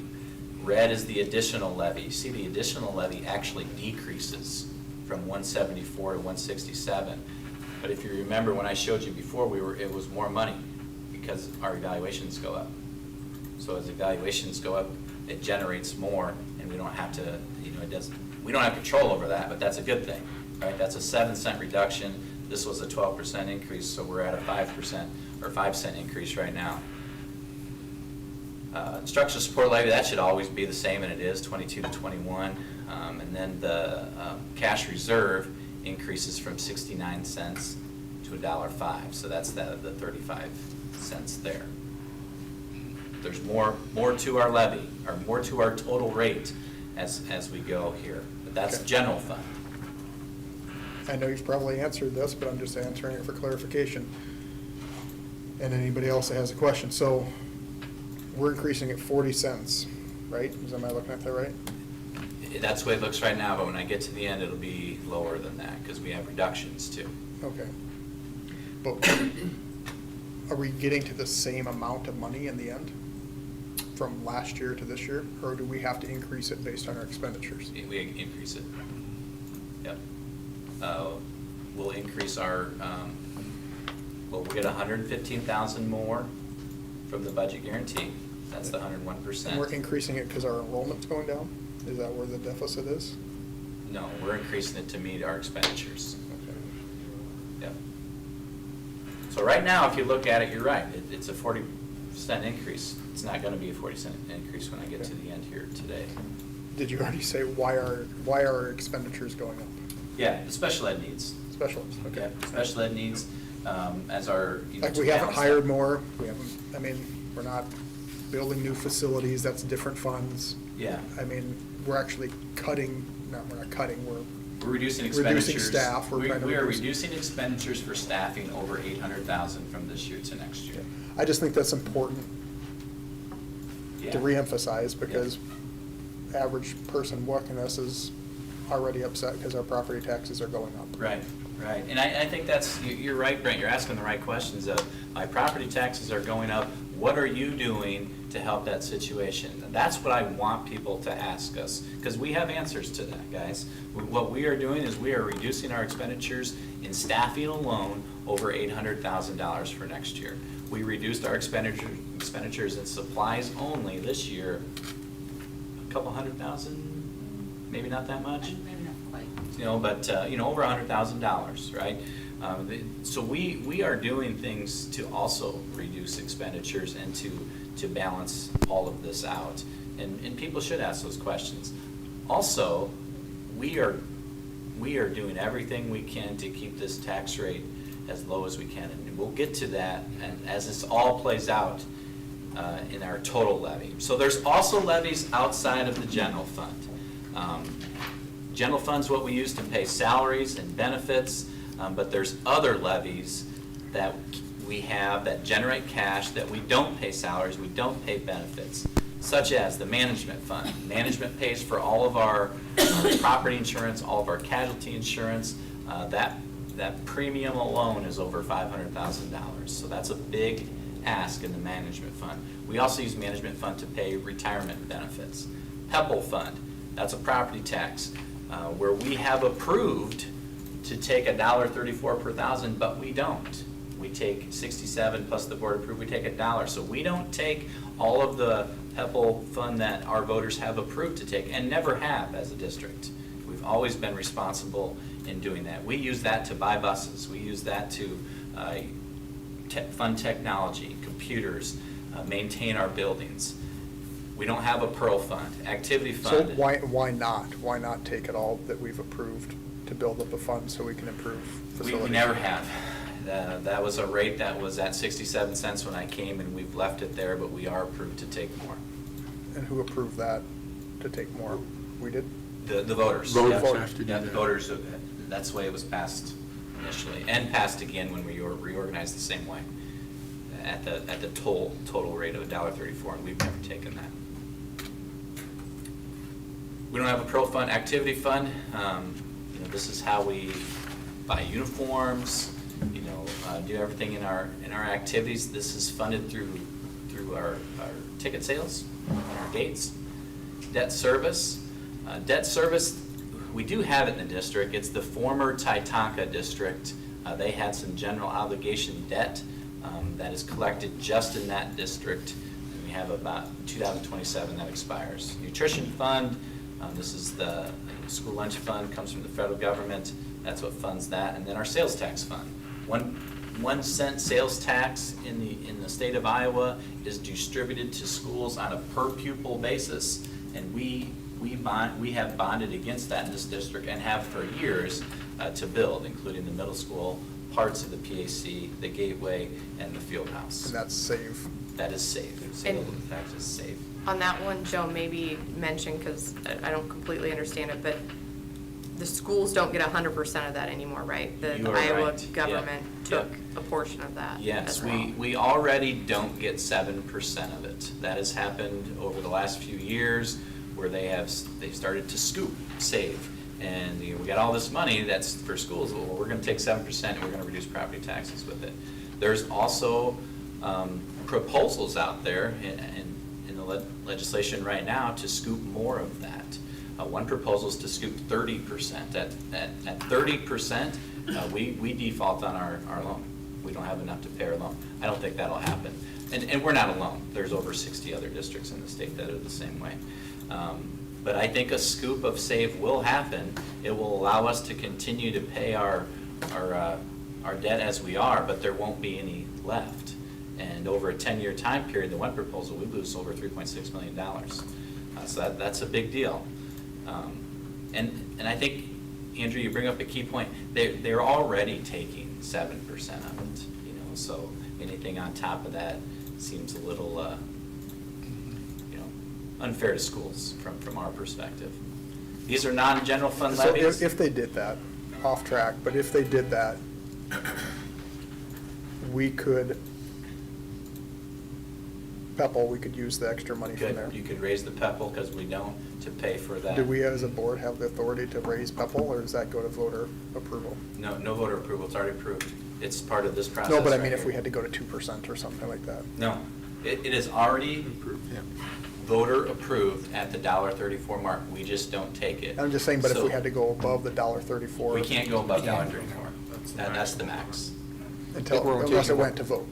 Red is the additional levy. See, the additional levy actually decreases from 174 to 167. But if you remember when I showed you before, it was more money because our evaluations go up. So as evaluations go up, it generates more, and we don't have to, we don't have control over that, but that's a good thing, right? That's a 7-cent reduction. This was a 12% increase, so we're at a 5% or 5-cent increase right now. Instructional support levy, that should always be the same, and it is 22 to 21. And then the cash reserve increases from 69 cents to $1.05, so that's the 35 cents there. There's more to our levy, or more to our total rate as we go here, but that's Okay. general fund. I know you've probably answered this, but I'm just answering it for clarification. And anybody else that has a question. So we're increasing it 40 cents, right? Am I looking at that right? That's the way it looks right now, but when I get to the end, it'll be lower than that, because we have reductions too. Okay. But are we getting to the same amount of money in the end from last year to this year? Or do we have to increase it based on our expenditures? We increase it. Yep. We'll increase our, we'll get 115,000 more from the budget guarantee. That's the 101%. And we're increasing it because our enrollment's going down? Is that where the deficit is? No, we're increasing it to meet our expenditures. Okay. Yep. So right now, if you look at it, you're right. It's a cent increase. It's not gonna be a 40-cent increase when I get to the end here today. Did you already say why are expenditures going up? Yeah, the special ed needs. Special ed, okay. Yeah, special ed needs, as our, you know. Like to we haven't balance that. hired more, we haven't, I mean, we're not building new facilities, that's different funds. Yeah. I mean, we're actually cutting, we're not cutting, we're We're reducing expenditures. reducing staff, we're trying to We are reduce. reducing expenditures for staffing over 800,000 from this year to next year. I just think that's important Yeah. to reemphasize, because average person working us is already upset because our property taxes are going up. Right, right. And I think that's, you're right, Brent, you're asking the right questions of, my property taxes are going up, what are you doing to help that situation? And that's what I want people to ask us, because we have answers to that, guys. What we are doing is we are reducing our expenditures in staffing alone over $800,000 for next year. We reduced our expenditures in supplies only this year, a couple $100,000, maybe not that much. Maybe not quite. You know, but, over $100,000, right? So we are doing things to also reduce expenditures and to balance all of this out. And people should ask those questions. Also, we are doing everything we can to keep this tax rate as low as we can. And we'll get to that and as this all plays out in our total levy. So there's also levies outside of the general fund. General fund's what we use to pay salaries and benefits, but there's other levies that we have that generate cash that we don't pay salaries, we don't pay benefits, such as the management fund. Management pays for all of our property insurance, all of our casualty insurance. That premium alone is over $500,000. So that's a big ask in the management fund. We also use management fund to pay retirement benefits. PEPAL fund, that's a property tax where we have approved to take $1.34 per thousand, but we don't. We take 67 plus the board approved, we take $1. So we don't take all of the PEPAL fund that our voters have approved to take and never have as a district. We've always been responsible in doing that. We use that to buy buses. We use that to fund technology, computers, maintain our buildings. We don't have a Pearl fund, activity So fund. why not? Why not take it all that we've approved to build up a fund so we can improve facilities? We never have. That was a rate that was at 67 cents when I came, and we've left it there, but we are approved to take more. And who approved that to take more? We did? The voters. Voters Yeah. have to do Yeah, that. the voters, that's the way it was passed initially, and passed again when we reorganized the same way, at the total rate of $1.34, and we've never taken that. We don't have a pro fund, activity fund. This is how we buy uniforms, do everything in our activities. This is funded through our ticket sales, our gates. Debt service. Debt service, we do have it in the district. It's the former Titanca district. They had some general obligation debt that is collected just in that district. And we have about 2027 that expires. Nutrition fund, this is the school lunch fund, comes from the federal government. That's what funds that. And then our sales tax fund. 1 cent sales tax in the state of Iowa is distributed to schools on a per pupil basis. And we have bonded against that in this district and have for years to build, including the middle school, parts of the PAC, the gateway, and the field house. And that's safe. That is safe. Sales tax is safe. On that one, Joe, maybe mention, because I don't completely understand it, but the schools don't get 100% of that anymore, right? The You are Iowa right. government Yep. took a portion of that. Yes, as well. we already don't get 7% of it. That has happened over the last few years where they've started to save. And we got all this money that's for schools. Well, we're going to take 7% and we're going to reduce property taxes with it. There's also proposals out there in the legislation right now to scoop more of that. One proposal is to scoop 30%. At 30%, we default on our loan. We don't have enough to pay our loan. I don't think that'll happen. And we're not alone. There's over 60 other districts in the state that are the same way. But I think a scoop of save will happen. It will allow us to continue to pay our debt as we are, but there won't be any left. And over a 10-year time period, the one proposal, we lose over $3.6 million. So that's a big deal. And I think, Andrew, you bring up a key point. They're already taking 7% of it, so anything on top of that seems a little, unfair to schools from our perspective. These are non-general fund So levies. if they did that, off track, but if they did that, we could, PEPAL, we could use the extra money from there. You could raise the PEPAL, because we don't, to pay for that. Do we as a board have the authority to raise PEPAL, or does that go to voter approval? No voter approval, it's already approved. It's part of this process. No, but I right mean, if here. we had to go to 2% or something like that. No, it is already voter approved at the $1.34 mark. We just don't take it. I'm just saying, but if So we had to go above the $1.34. we can't go above $1.34. That's the max. Unless it went to vote.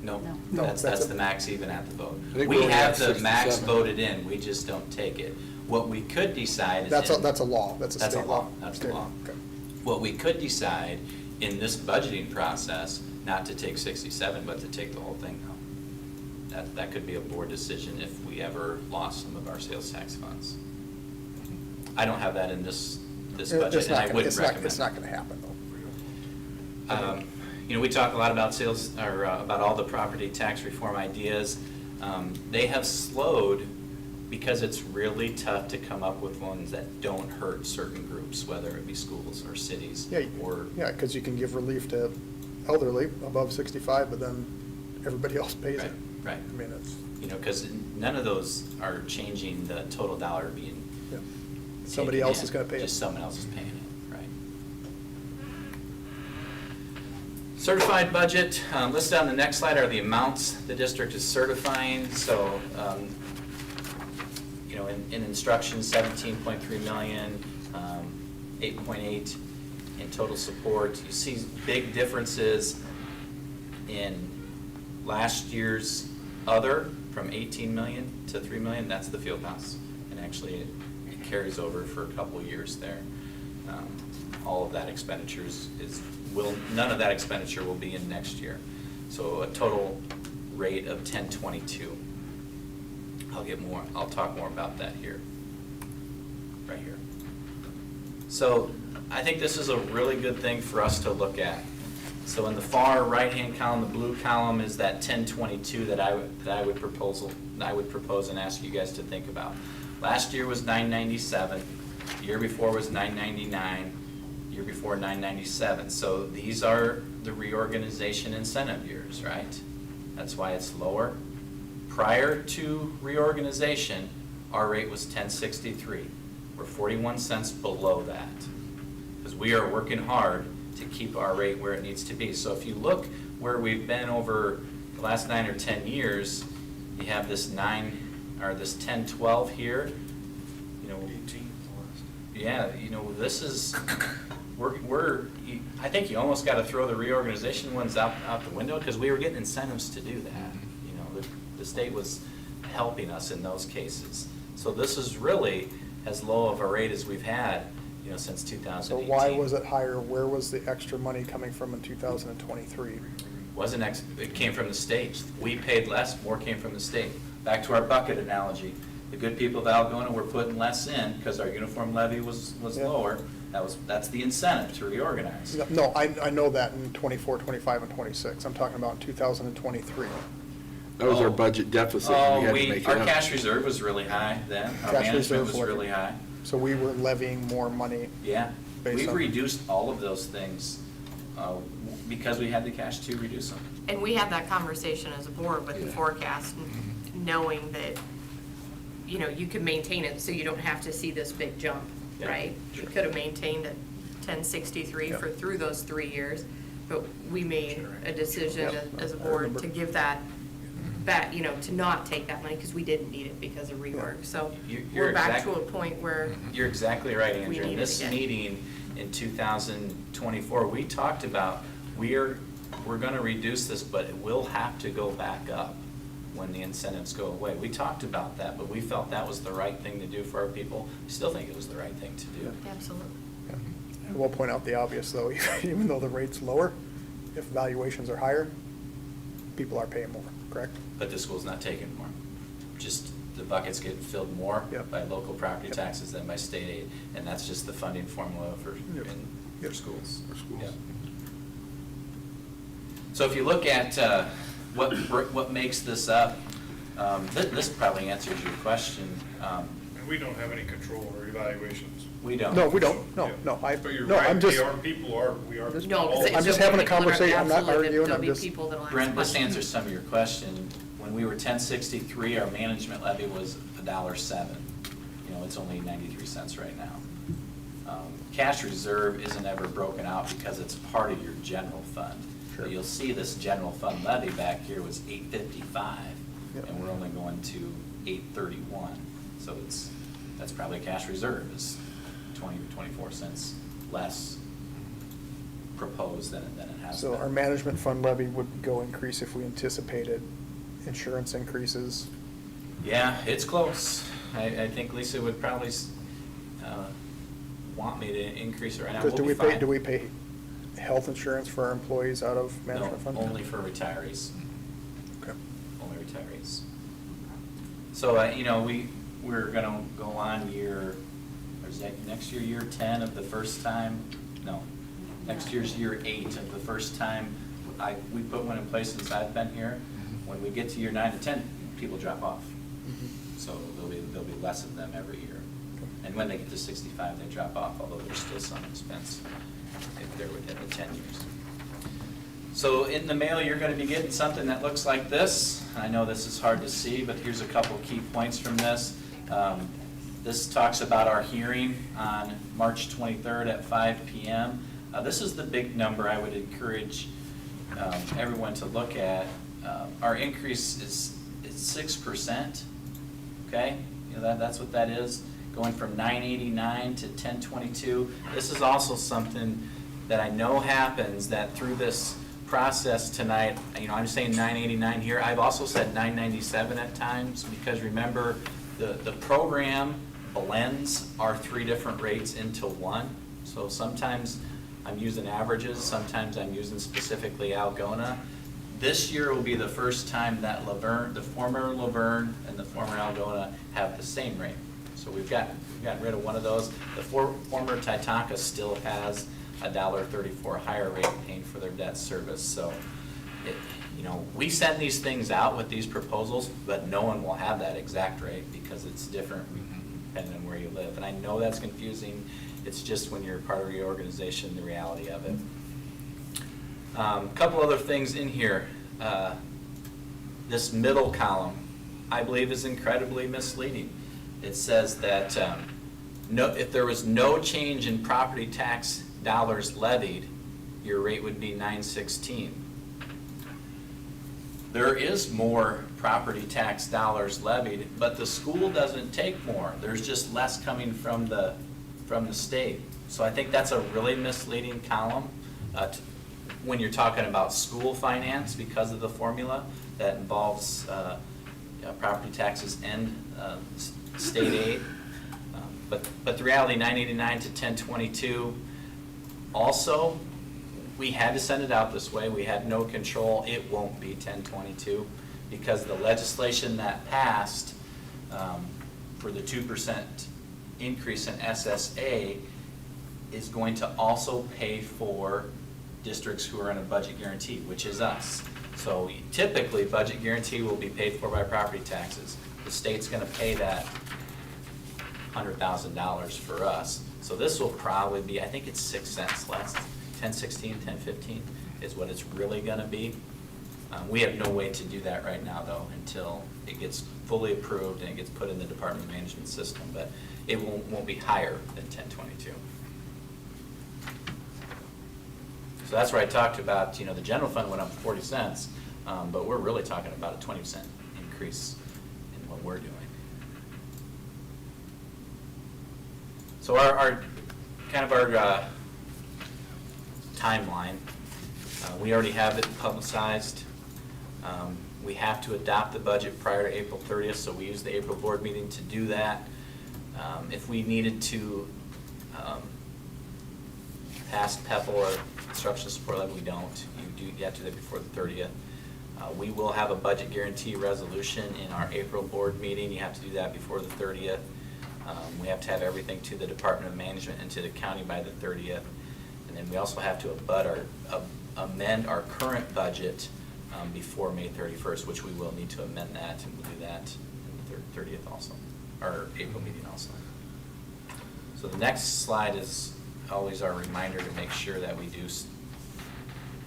No, No, that's that's the max even at the vote. I think We we're only have at the max 67. voted in, we just don't take it. What we could decide is. That's a law, that's a That's a state law, law. that's a Okay, law. okay. What we could decide in this budgeting process, not to take 67, but to take the whole thing now. That could be a board decision if we ever lost some of our sales tax funds. I don't have that in this budget, and I wouldn't recommend. It's not gonna happen, though. We talk a lot about sales, or about all the property tax reform ideas. They have slowed because it's really tough to come up with ones that don't hurt certain groups, whether it be schools or cities or. Yeah, because you can give relief to elderly above 65, but then everybody else pays it. Right. I mean, it's, Because none of those are changing the total dollar being. yeah. Somebody taken else in. is gonna pay it. Just someone else is paying it, right. Certified budget, listed on the next slide are the amounts the district is certifying. So, in instruction, 17.3 million, 8.8 in total support. You see big differences in last year's other, from 18 million to 3 million. That's the field house, and actually it carries over for a couple of years there. All of that expenditures none of that expenditure will be in next year. So a total rate of 1022. I'll talk more about that here, right here. So I think this is a really good thing for us to look at. So in the far right-hand column, the blue column is that 1022 that I would propose and ask you guys to think about. Last year was 997. Year before was 999. Year before 997. So these are the reorganization incentive years, right? That's why it's lower. Prior to reorganization, our rate was 1063. We're 41 cents below that, because we are working hard to keep our rate where it needs to be. So if you look where we've been over the last 9 or 10 years, you have this 1012 here. 18 Yeah, this is, I think you almost got to throw the reorganization ones out the window, because we were getting incentives to do that. The state was helping us in those cases. So this is really as low of a rate as we've had, since 2018. so why was it higher? Where was the extra money coming from in 2023? It came from the state. We paid less, more came from the state. Back to our bucket analogy. The good people of Algona were putting less in because our uniform levy was Yeah. lower. That's the incentive to reorganize. No, I know that in 24, 25, and 26. I'm talking about 2023. That was our Oh. budget deficit, and we had to make it Our up. cash reserve was really high then. Our Cash management reserve was what? really high. So we were levying more money. Yeah. Based We've on- reduced all of those things because we had the cash to reduce them. And we had that conversation as a board with the Yeah. forecast, knowing that, you could maintain it, so you don't have to see this big jump, Yeah, right? You sure. could have maintained at 1063 through those 3 years, but we made a decision Yep. as a I board remember. to give that back, to not take that money, because we didn't need it because of reorg. So You're we're back exact- to a point where You're exactly right, We Andrew. In need it this again. meeting in 2024, we talked about, we're going to reduce this, but it will have to go back up when the incentives go away. We talked about that, but we felt that was the right thing to do for our people. We still think it was the right thing to do. absolutely. I will point out the obvious, though, even though the rate's lower, if valuations are higher, people are paying more, correct? But the school's not taking more. Just the buckets get filled more Yep. by local property Yep. taxes than by state aid. And that's just the funding formula for, Yep. for Yep. schools. For schools. Yep. So if you look at what makes this up, this probably answers your question. And we don't have any control over evaluations. We don't. No, we don't, no, Yeah. no, But you're no, right, I'm just, we are, people are, we are. just- No, because I'm just having a conversation. I'm not arguing, I'm just- People that'll ask Brent, this questions. answers some of your question. When we were 1063, our management levy was $1.07. You know, it's only 93 cents right now. Cash reserve isn't ever broken out because it's part of your general fund. Sure. But you'll see this general fund levy back here was $8.55, Yep. and we're only going to $8.31. So that's probably cash reserve is 20 or 24 cents less proposed than it has been. so our management fund levy would go increase if we anticipated insurance increases. Yeah, it's close. I think Lisa would probably want me to increase it right now. Because We'll be fine. do we pay health insurance for our employees out of management fund? No, only for retirees, Okay. only retirees. So, you know, we're gonna go on year, or is that next year, year 10 of the first time? No, next year's year 8 of the first time we put one in place since I've been here. When we get to year 9 to 10, people drop off. So there'll be less of them every year. And when they get to 65, they drop off, although there's still some expense if they're within the 10 years. So in the mail, you're going to be getting something that looks like this. I know this is hard to see, but here's a couple key points from this. This talks about our hearing on March 23rd at 5 p.m. This is the big number I would encourage everyone to look at. Our increase is 6%, okay? You know, that's what that is, going from 989 to 1022. This is also something that I know happens, that through this process tonight, you know, I'm saying 989 here. I've also said 997 at times, because remember, the program blends our 3 different rates into one. So sometimes I'm using averages, sometimes I'm using specifically Algona. This year will be the first time that Laverne, the former Laverne and the former Algona have the same rate. So we've gotten rid of one of those. The former Titanca still has $1.34 higher rate paying for their debt service. So, you know, we send these things out with these proposals, but no one will have that exact rate because it's different depending on where you live. And I know that's confusing. It's just when you're part of a reorganization, the reality of it. Couple other things in here. This middle column, I believe, is incredibly misleading. It says that if there was no change in property tax dollars levied, your rate would be 916. There is more property tax dollars levied, but the school doesn't take more. There's just less coming from the state. So I think that's a really misleading column when you're talking about school finance, because of the formula that involves property taxes and state aid. But the reality, 989 to 1022, also, we had to send it out this way. We had no control. It won't be 1022 because the legislation that passed for the 2% increase in SSA is going to also pay for districts who are in a budget guarantee, which is us. So typically, budget guarantee will be paid for by property taxes. The state's going to pay that $100,000 for us. So this will probably be, I think it's 6 cents less, 1016, 1015 is what it's really going to be. We have no way to do that right now, though, until it gets fully approved and it gets put in the department management system. But it won't be higher than 1022. So that's where I talked about, you know, the general fund went up 40 cents, but we're really talking about a 20% increase in what we're doing. So our kind of our timeline, we already have it publicized. We have to adopt the budget prior to April 30th, so we use the April board meeting to do that. If we needed to pass PEPAL or instructional support levy, we don't. You have to do that before the 30th. We will have a budget guarantee resolution in our April board meeting. You have to do that before the 30th. We have to have everything to the Department of Management and to the county by the 30th. And then we also have to amend our current budget before May 31st, which we will need to amend that, and we'll do that in the 30th also, or April meeting also. So the next slide is always our reminder to make sure that we do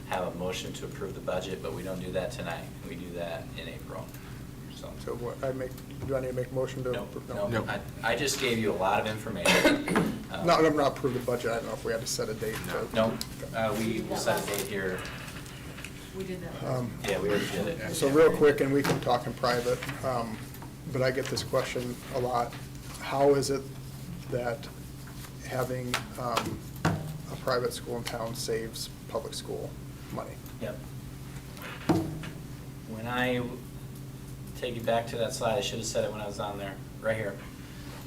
have a motion to approve the budget, but we don't do that tonight. We do that in April, so. So what, do I need to make a motion to? No, I just gave you a lot of information. No, I'm not approve the budget, I don't know if we had to set a date. No, we will set a date here. We did that. Yeah, we already did it. So real quick, and we can talk in private, but I get this question a lot. How is it that having a private school in town saves public school money? Yep. When I take you back to that slide, I should have said it when I was on there, right here.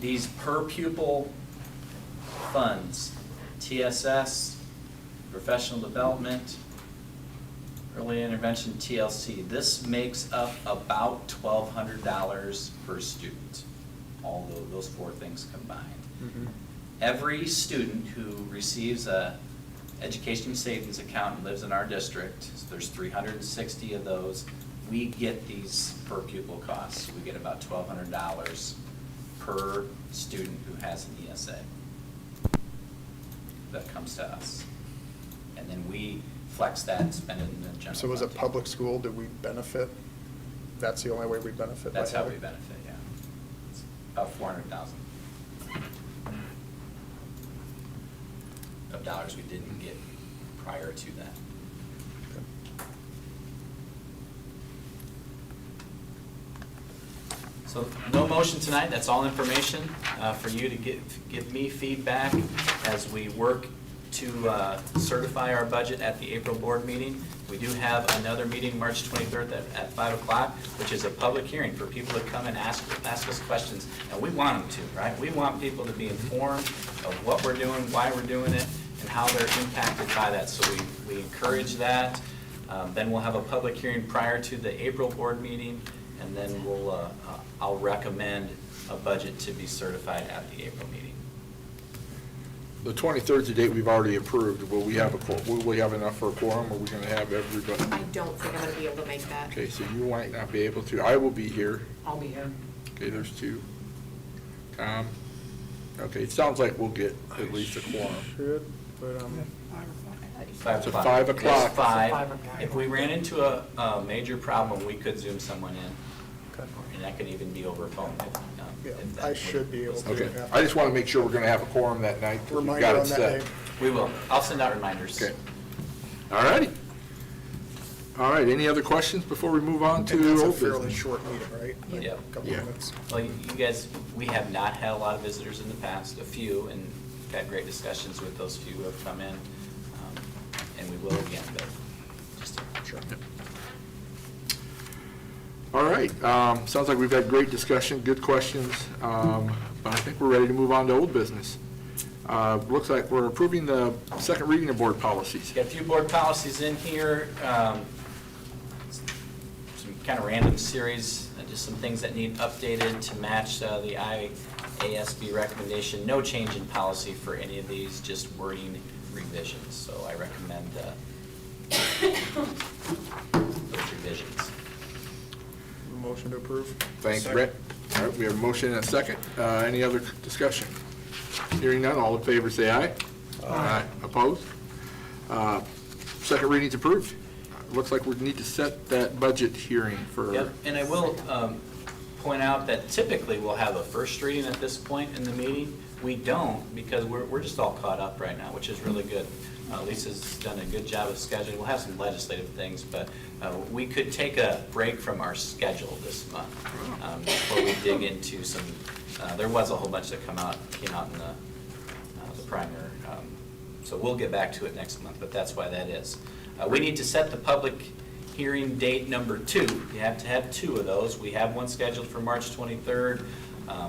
These per pupil funds, TSS, professional development, early intervention, TLC, this makes up about $1,200 per student, all those four things combined. Mhm. Every student who receives a education savings account and lives in our district, so there's 360 of those, we get these per pupil costs. We get about $1,200 per student who has an ESA. That comes to us. And then we flex that and spend it in the general So as a fund. public school, do we benefit? That's the only way we benefit? by That's how we having- benefit, yeah. It's about 400,000 of dollars we didn't get prior to that. So no motion tonight, that's all information for you to give me feedback as we work to certify our budget at the April board meeting. We do have another meeting March 23rd at 5 o'clock, which is a public hearing for people to come and ask us questions. And we want them to, right? We want people to be informed of what we're doing, why we're doing it, and how they're impacted by that. So we encourage that. Then we'll have a public hearing prior to the April board meeting, and then I'll recommend a budget to be certified at the April meeting. The 23rd is the date we've already approved. Will we have enough for a quorum? Are we going to have everybody? I don't think I'm gonna be able to make that. Okay, so you might not be able to. I will be here. I'll be here. Okay, there's two. Tom? Okay, it sounds like we'll get at least a quorum. Should, but, 5 So o'clock. 5 o'clock. It's 5. 5 o'clock. If we ran into a major problem, we could Zoom someone in, okay. and that could even be over phone. Yeah, if that I would- should be able to. Okay, I just want to make sure we're going to have a quorum that night. 'cause we've Reminder got it on that set. day. We will. I'll send out reminders. Okay. All righty. All right, any other questions before we move on to And that's a old fairly business? short meeting, right? Like Yep. a couple Yeah. minutes. Well, you guys, we have not had a lot of visitors in the past, a few, and we've had great discussions with those few who have come in, and we will again, but just Sure. All right, sounds like we've had great discussion, good questions, but I think we're ready to move on to old business. Looks like we're approving the second reading of board policies. got a few board policies in here, some kind of random series, just some things that need updated to match the ACSD recommendation. No change in policy for any of these, just wording revisions. So I recommend those revisions. Motion to approve? Thanks, Second. Brett. All right, we have a motion and a second. Any other discussion? Hearing none, all in favor say aye. Aye. Opposed? Second reading's approved. Looks like we need to set that budget hearing for. Yep, and I will point out that typically we'll have a first reading at this point in the meeting. We don't, because we're just all caught up right now, which is really good. Lisa's done a good job of scheduling. We'll have some legislative things, but we could take a break from our schedule this month before we dig into some, there was a whole bunch that came out in the primer. So we'll get back to it next month, but that's why that is. We need to set the public hearing date number 2. You have to have 2 of those. We have one scheduled for March 23rd.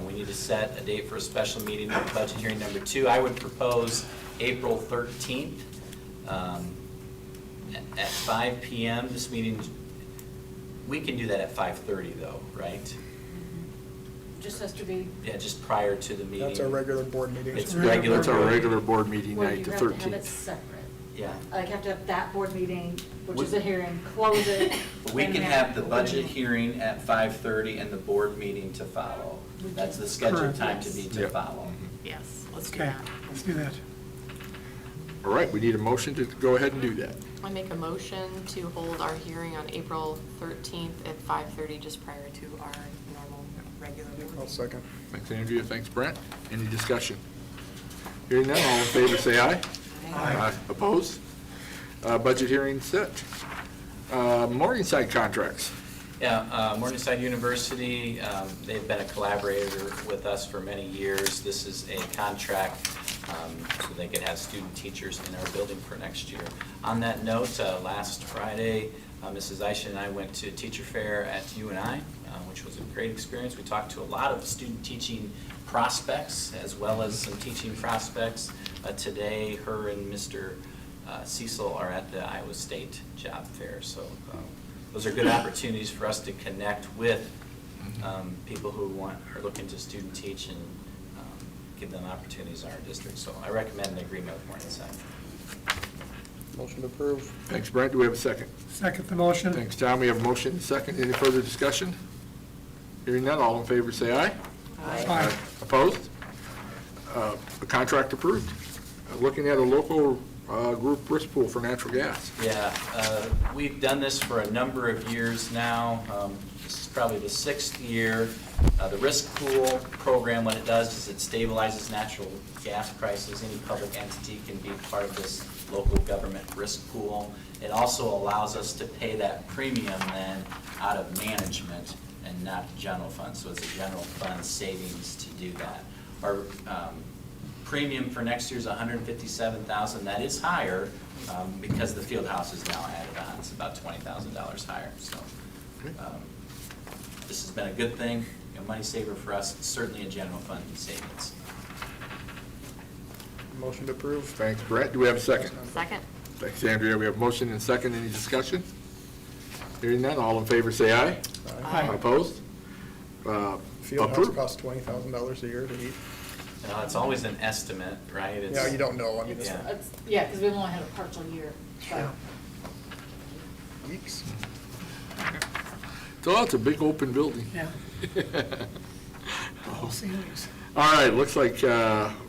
We need to set a date for a special meeting, budget hearing number 2. I would propose April 13th at 5 p.m. This meeting We can do that at 5:30 though, right? Just has to be, Yeah, just prior to the meeting. That's our regular board meeting. It's regular. That's our regular board meeting well, night, you the have to have it 13th. separate. Yeah. Like, have to have that board meeting, which We- is a hearing, close it. We and can then have the open budget it. hearing at 5:30 and the board meeting to follow. That's the scheduled Correct. time to be to Yep. follow. Yes, let's do Okay, that. let's do that. All right, we need a motion to go ahead and do that. I make a motion to hold our hearing on April 13th at 5:30, just prior to our normal, regular board I'll meeting. second. Thanks, Andrea, thanks, Brent. Any discussion? Hearing none, all in favor, say aye. Aye. Opposed? Budget hearing set. Morningside contracts. Yeah, Morningside University, they've been a collaborator with us for many years. This is a contract so they could have student teachers in our building for next year. On that note, last Friday, Mrs. Eishen and I went to teacher fair at UNI, which was a great experience. We talked to a lot of student teaching prospects as well as some teaching prospects. Today, her and Mr. Cecil are at the Iowa State Job Fair, so those are good opportunities for us to connect with people who are looking to student teach and give them opportunities in our district. So I recommend an agreement with Morningside. Motion to approve. Thanks, Brent. Do we have a second? Second the motion. Thanks, Tom. We have a motion and a second. Any further discussion? Hearing none, all in favor, say aye. Aye. Opposed? The contract approved. Looking at a local group risk pool for natural gas. Yeah, we've done this for a number of years now. This is probably the 6th year. The risk pool program, what it does is it stabilizes natural gas prices. Any public entity can be part of this local government risk pool. It also allows us to pay that premium then out of management and not general fund. So it's a general fund savings to do that. Our premium for next year is $157,000. That is higher because the field house is now added on. It's about $20,000 higher. So this has been a good thing, money saver for us. It's certainly a general fund savings. Motion to approve. Thanks, Brent. Do we have a second? Second? Thanks, Andrea. We have a motion and a second. Any discussion? Hearing none, all in favor, say aye. Aye. Opposed? Field house Approved. costs $20,000 a year to heat. It's always an estimate, right? It's- Yeah, you don't know, I mean, it's Yeah. Yeah, because we've only had a partial year. Yeah. weeks. So it's a big open building. Yeah. All ceilings. All right, looks like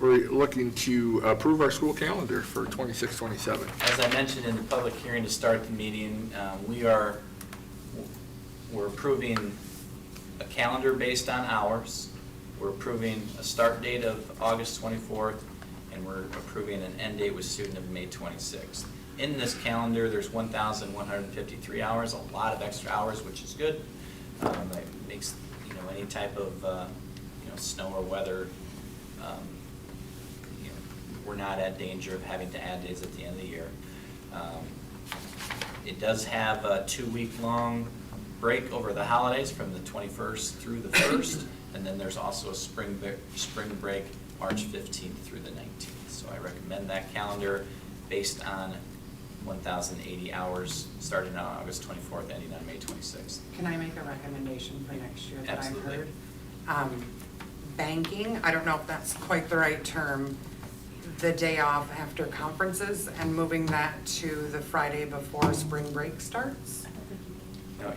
we're looking to approve our school calendar for 26-27. As I mentioned in the public hearing to start the meeting, we're approving a calendar based on hours. We're approving a start date of August 24th, and we're approving an end date with student of May 26th. In this calendar, there's 1,153 hours, a lot of extra hours, which is good. That makes, any type of, snow or weather, we're not at danger of having to add days at the end of the year. It does have a 2-week-long break over the holidays from the 21st through the 1st, and then there's also a spring break, March 15th through the 19th. So I recommend that calendar based on 1,080 hours, starting on August 24th, ending on May 26th. Can I make a recommendation for next year that I've Absolutely. heard? Banking, I don't know if that's quite the right term, the day off after conferences and moving that to the Friday before spring break starts? No,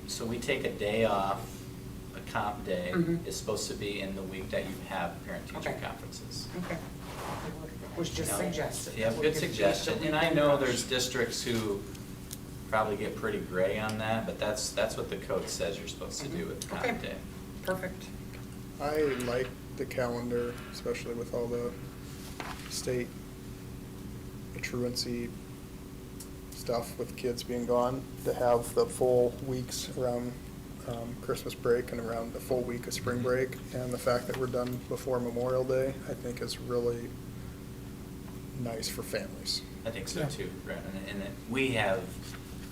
so we take a day off, a comp day Mhm. is supposed to be in the week that you have parent-teacher Okay. conferences. Okay. Was just No, suggested. Yeah, good suggestion, and I know there's districts who probably get pretty gray on that, but that's what the code says you're supposed to do with the comp Okay. day. Perfect. I like the calendar, especially with all the state truancy stuff with kids being gone, to have the full weeks around Christmas break and around the full week of spring break, and the fact that we're done before Memorial Day, I think is really nice for families. I think so Yeah. too, Brent, and we have,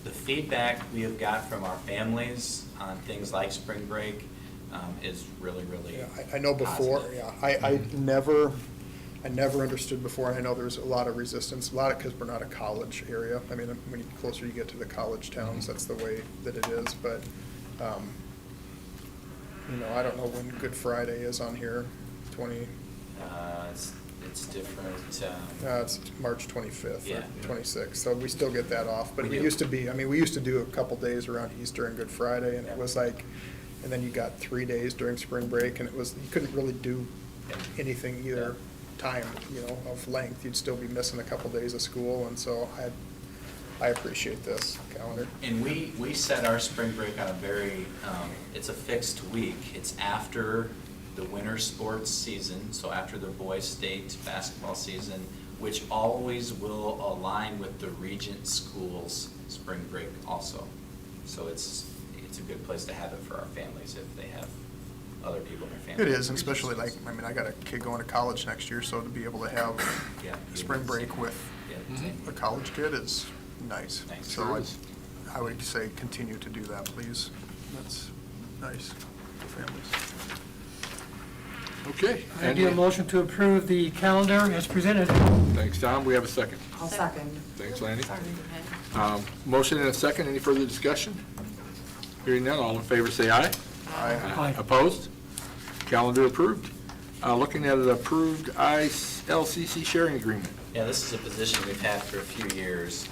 the feedback we have got from our families on things like spring break is really, really Yeah, I know before, positive. yeah, I never I never understood before, and I know there's a lot of resistance, a lot of, because we're not a college area. I mean, when closer you get to the college towns, that's the way that it is, but, you know, I don't know when Good Friday is on here, It's different. it's March 25th Yeah. or 26th, so we still get that off. But We we do. used to be, I mean, we used to do a couple days around Easter and Good Friday, and it was like, and then you got 3 days during spring break, and it was, you couldn't really do Yeah. anything either time, you know, of length. You'd still be missing a couple days of school, and so I appreciate this calendar. And we set our spring break on a very, it's a fixed week. It's after the winter sports season, so after the boys' state basketball season, which always will align with the Regent Schools' spring break also. So it's a good place to have it for our families if they have other people in their family. It is, and especially like, I mean, I got a kid going to college next year, so to be able to have Yeah. spring break with Yeah. a college kid is nice. Nice. So Sure is. I would say continue to do that, please. That's nice for families. Okay. I do a motion to approve the calendar as presented. Thanks, Tom. We have a second. I'll second. Thanks, Lanny. Motion and a second. Any further discussion? Hearing none, all in favor say aye. Aye. Opposed? Calendar approved. Looking at an approved LCC sharing agreement. Yeah, this is a position we've had for a few years.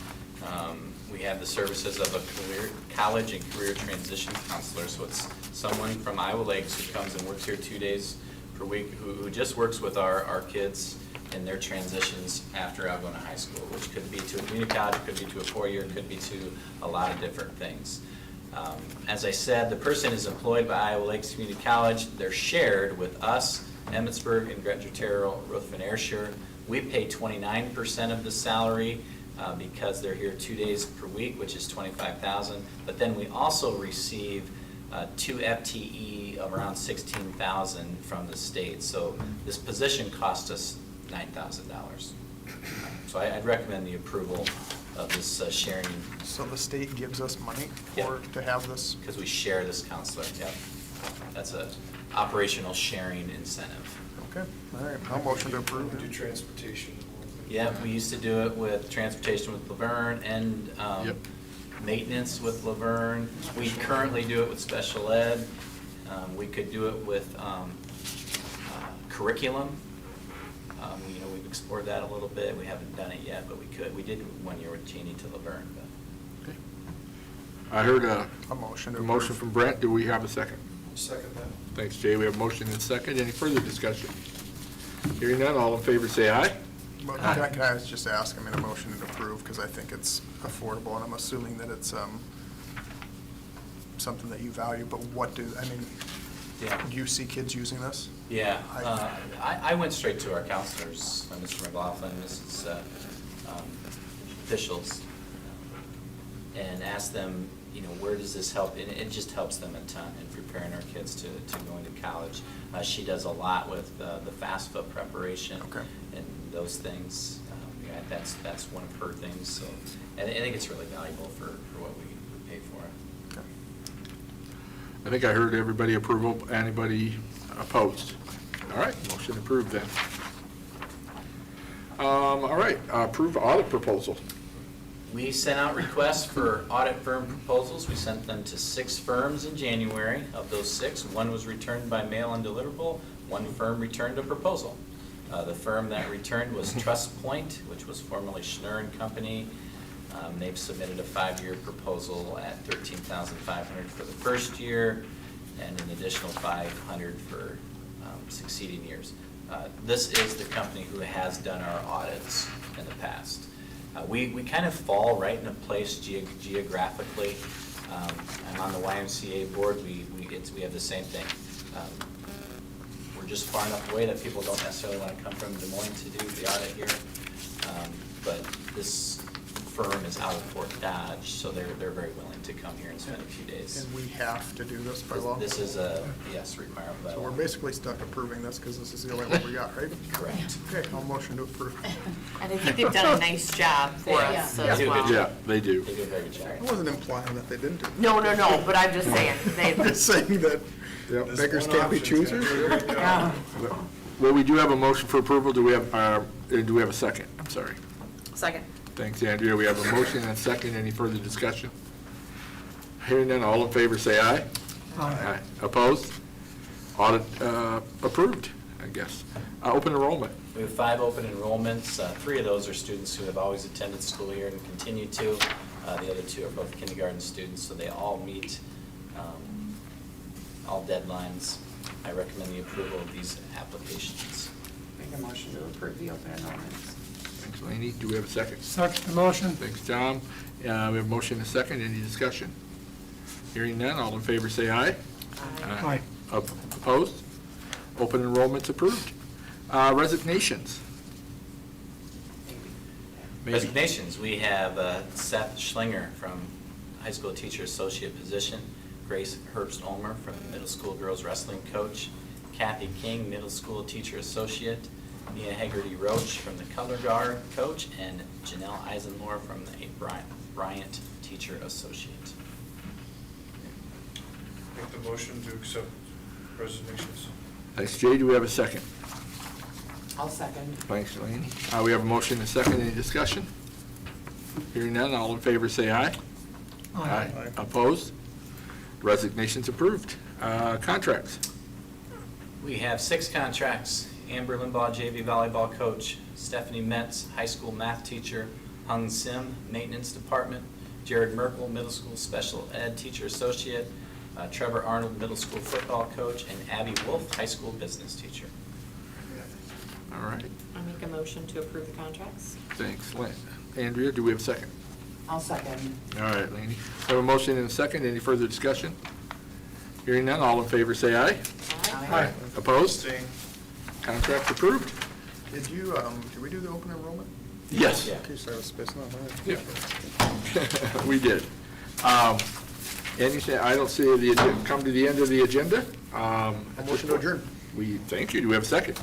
We have the services of a college and career transition counselor, so it's someone from Iowa Lakes who comes and works here 2 days per week, who just works with our kids in their transitions after out going to high school, which could be to a community college, could be to a four-year, could be to a lot of different things. As I said, the person is employed by Iowa Lakes Community College. They're shared with us, Emmitsburg, and Gretna Terrell, Ruthven Ayrshire. We pay 29% of the salary because they're here 2 days per week, which is $25,000. But then we also receive 2 FTE of around $16,000 from the state. So this position cost us $9,000. So I'd recommend the approval of this sharing, So the state gives us money Yeah. to have this? because we share this counselor, yep. That's a operational sharing incentive. Okay, all right, I'll motion to approve. Do transportation. Yeah, we used to do it with transportation with Laverne and Yep. maintenance with Laverne. We currently do it with special ed. We could do it with curriculum. You know, we've explored that a little bit. We haven't done it yet, but we could. We did 1 year with Cheney to Laverne, but. Okay. I heard A motion to a motion approve. from Brent. Do we have a second? Second that. Thanks, Jay. We have a motion and a second. Any further discussion? Hearing none, all in favor say aye. Well, can I just ask, I mean, a motion to approve, because I think it's affordable, and I'm assuming that it's something that you value, but what do, I mean, Yeah. do you see kids using this? Yeah, I went straight to our counselors, Mr. McLaughlin, Mrs. Officials, and asked them, you know, where does this help? And it just helps them a ton in preparing our kids to go into college. She does a lot with the FAFSA preparation Okay. and those things. Yeah, that's one of her things, so, and I think it's really valuable for what we pay for it. Okay. I think I heard everybody approval. Anybody opposed? All right, motion approved then. All right, approve audit proposal. We sent out requests for audit firm proposals. We sent them to 6 firms in January. Of those 6, 1 was returned by mail and deliverable. 1 firm returned a proposal. The firm that returned was Trust Point, which was formerly Schnurr and Company. They've submitted a 5-year proposal at $13,500 for the first year and an additional $500 for succeeding years. This is the company who has done our audits in the past. We kind of fall right into place geographically. I'm on the YMCA board. We have the same thing. We're just far enough away that people don't necessarily want to come from Des Moines to do the audit here. But this firm is out of Fort Dodge, so they're very willing to come here and spend a few days. And we have to do this by law? This is a, yes, requirement by So law. we're basically stuck approving this, because this is the only one we got, right? Correct. Okay, I'll motion to approve. And I think they've done a nice job for Yeah. us Yeah. as They do a good well. Yeah, they do. They do a very good job. I wasn't implying that they didn't do it. No, but I'm just saying, I'm they, just saying that Yep. This beggars one can't be option's choosers. gonna be really good. Yeah. Well, we do have a motion for approval. Do we have a second? I'm sorry. Second. Thanks, Andrea. We have a motion and a second. Any further discussion? Hearing none, all in favor, say aye. Aye. Opposed? Audit approved, I guess. Open enrollment. We have 5 open enrollments. 3 of those are students who have always attended school here and continue to. The other 2 are both kindergarten students, so they all meet all deadlines. I recommend the approval of these applications. Make a motion to approve the open enrollments. Thanks, Laney. Do we have a second? Second the motion. Thanks, Tom. We have a motion and a second. Any discussion? Hearing none, all in favor say aye. Aye. Opposed? Open enrollment's approved. Resignations. Maybe. Resignations, we have Seth Schlinger from high school teacher associate position, Grace Herbst-Ulmer from middle school girls wrestling coach, Kathy King, middle school teacher associate, Mia Hegarty Roach from the color guard coach, and Janelle Eisenlohr from the Bryant teacher associate. Make the motion to accept resignations. Thanks, Jay. Do we have a second? I'll second. Thanks, Laney. We have a motion and a second. Any discussion? Hearing none, all in favor say aye. Aye. Opposed? Resignations approved. Contracts. We have 6 contracts. Amber Limbaugh, JV volleyball coach, Stephanie Metz, high school math teacher, Hung Sim, maintenance department, Jared Merkel, middle school special ed teacher associate, Trevor Arnold, middle school football coach, and Abby Wolf, high school business teacher. All right. I make a motion to approve the contracts. Thanks, Andrea. Do we have a second? I'll second. All right, Laney. We have a motion and a second. Any further discussion? Hearing none, all in favor say aye. Aye. Opposed? Staying. Contract approved. Did we do the open enrollment? Yes. Yeah. Okay, so I was spacing off. Yeah. We did. Anything, I don't see come to the end of the agenda. A motion to adjourn. Thank you. Do we have a second?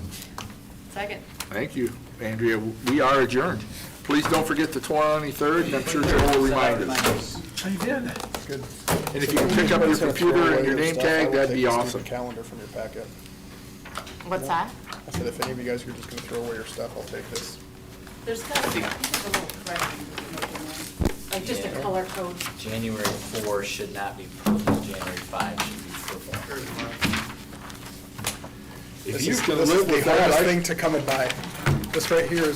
Second. Thank you, Andrea. We are adjourned. Please don't forget the 23rd, and I'm sure Joe will remind us. I did. Good. And if you can pick up your computer and your name tag, that'd be awesome. Calendar from your packet. What's that? I said if any of you guys are just gonna throw away your stuff, I'll take this. There's got to be, I think there's a little correction that you make in there. Like just a Yeah. color code. January 4 should not be purple, January 5 should be purple. If This you is can this is live the with that, hardest I- thing to come and buy. This right here is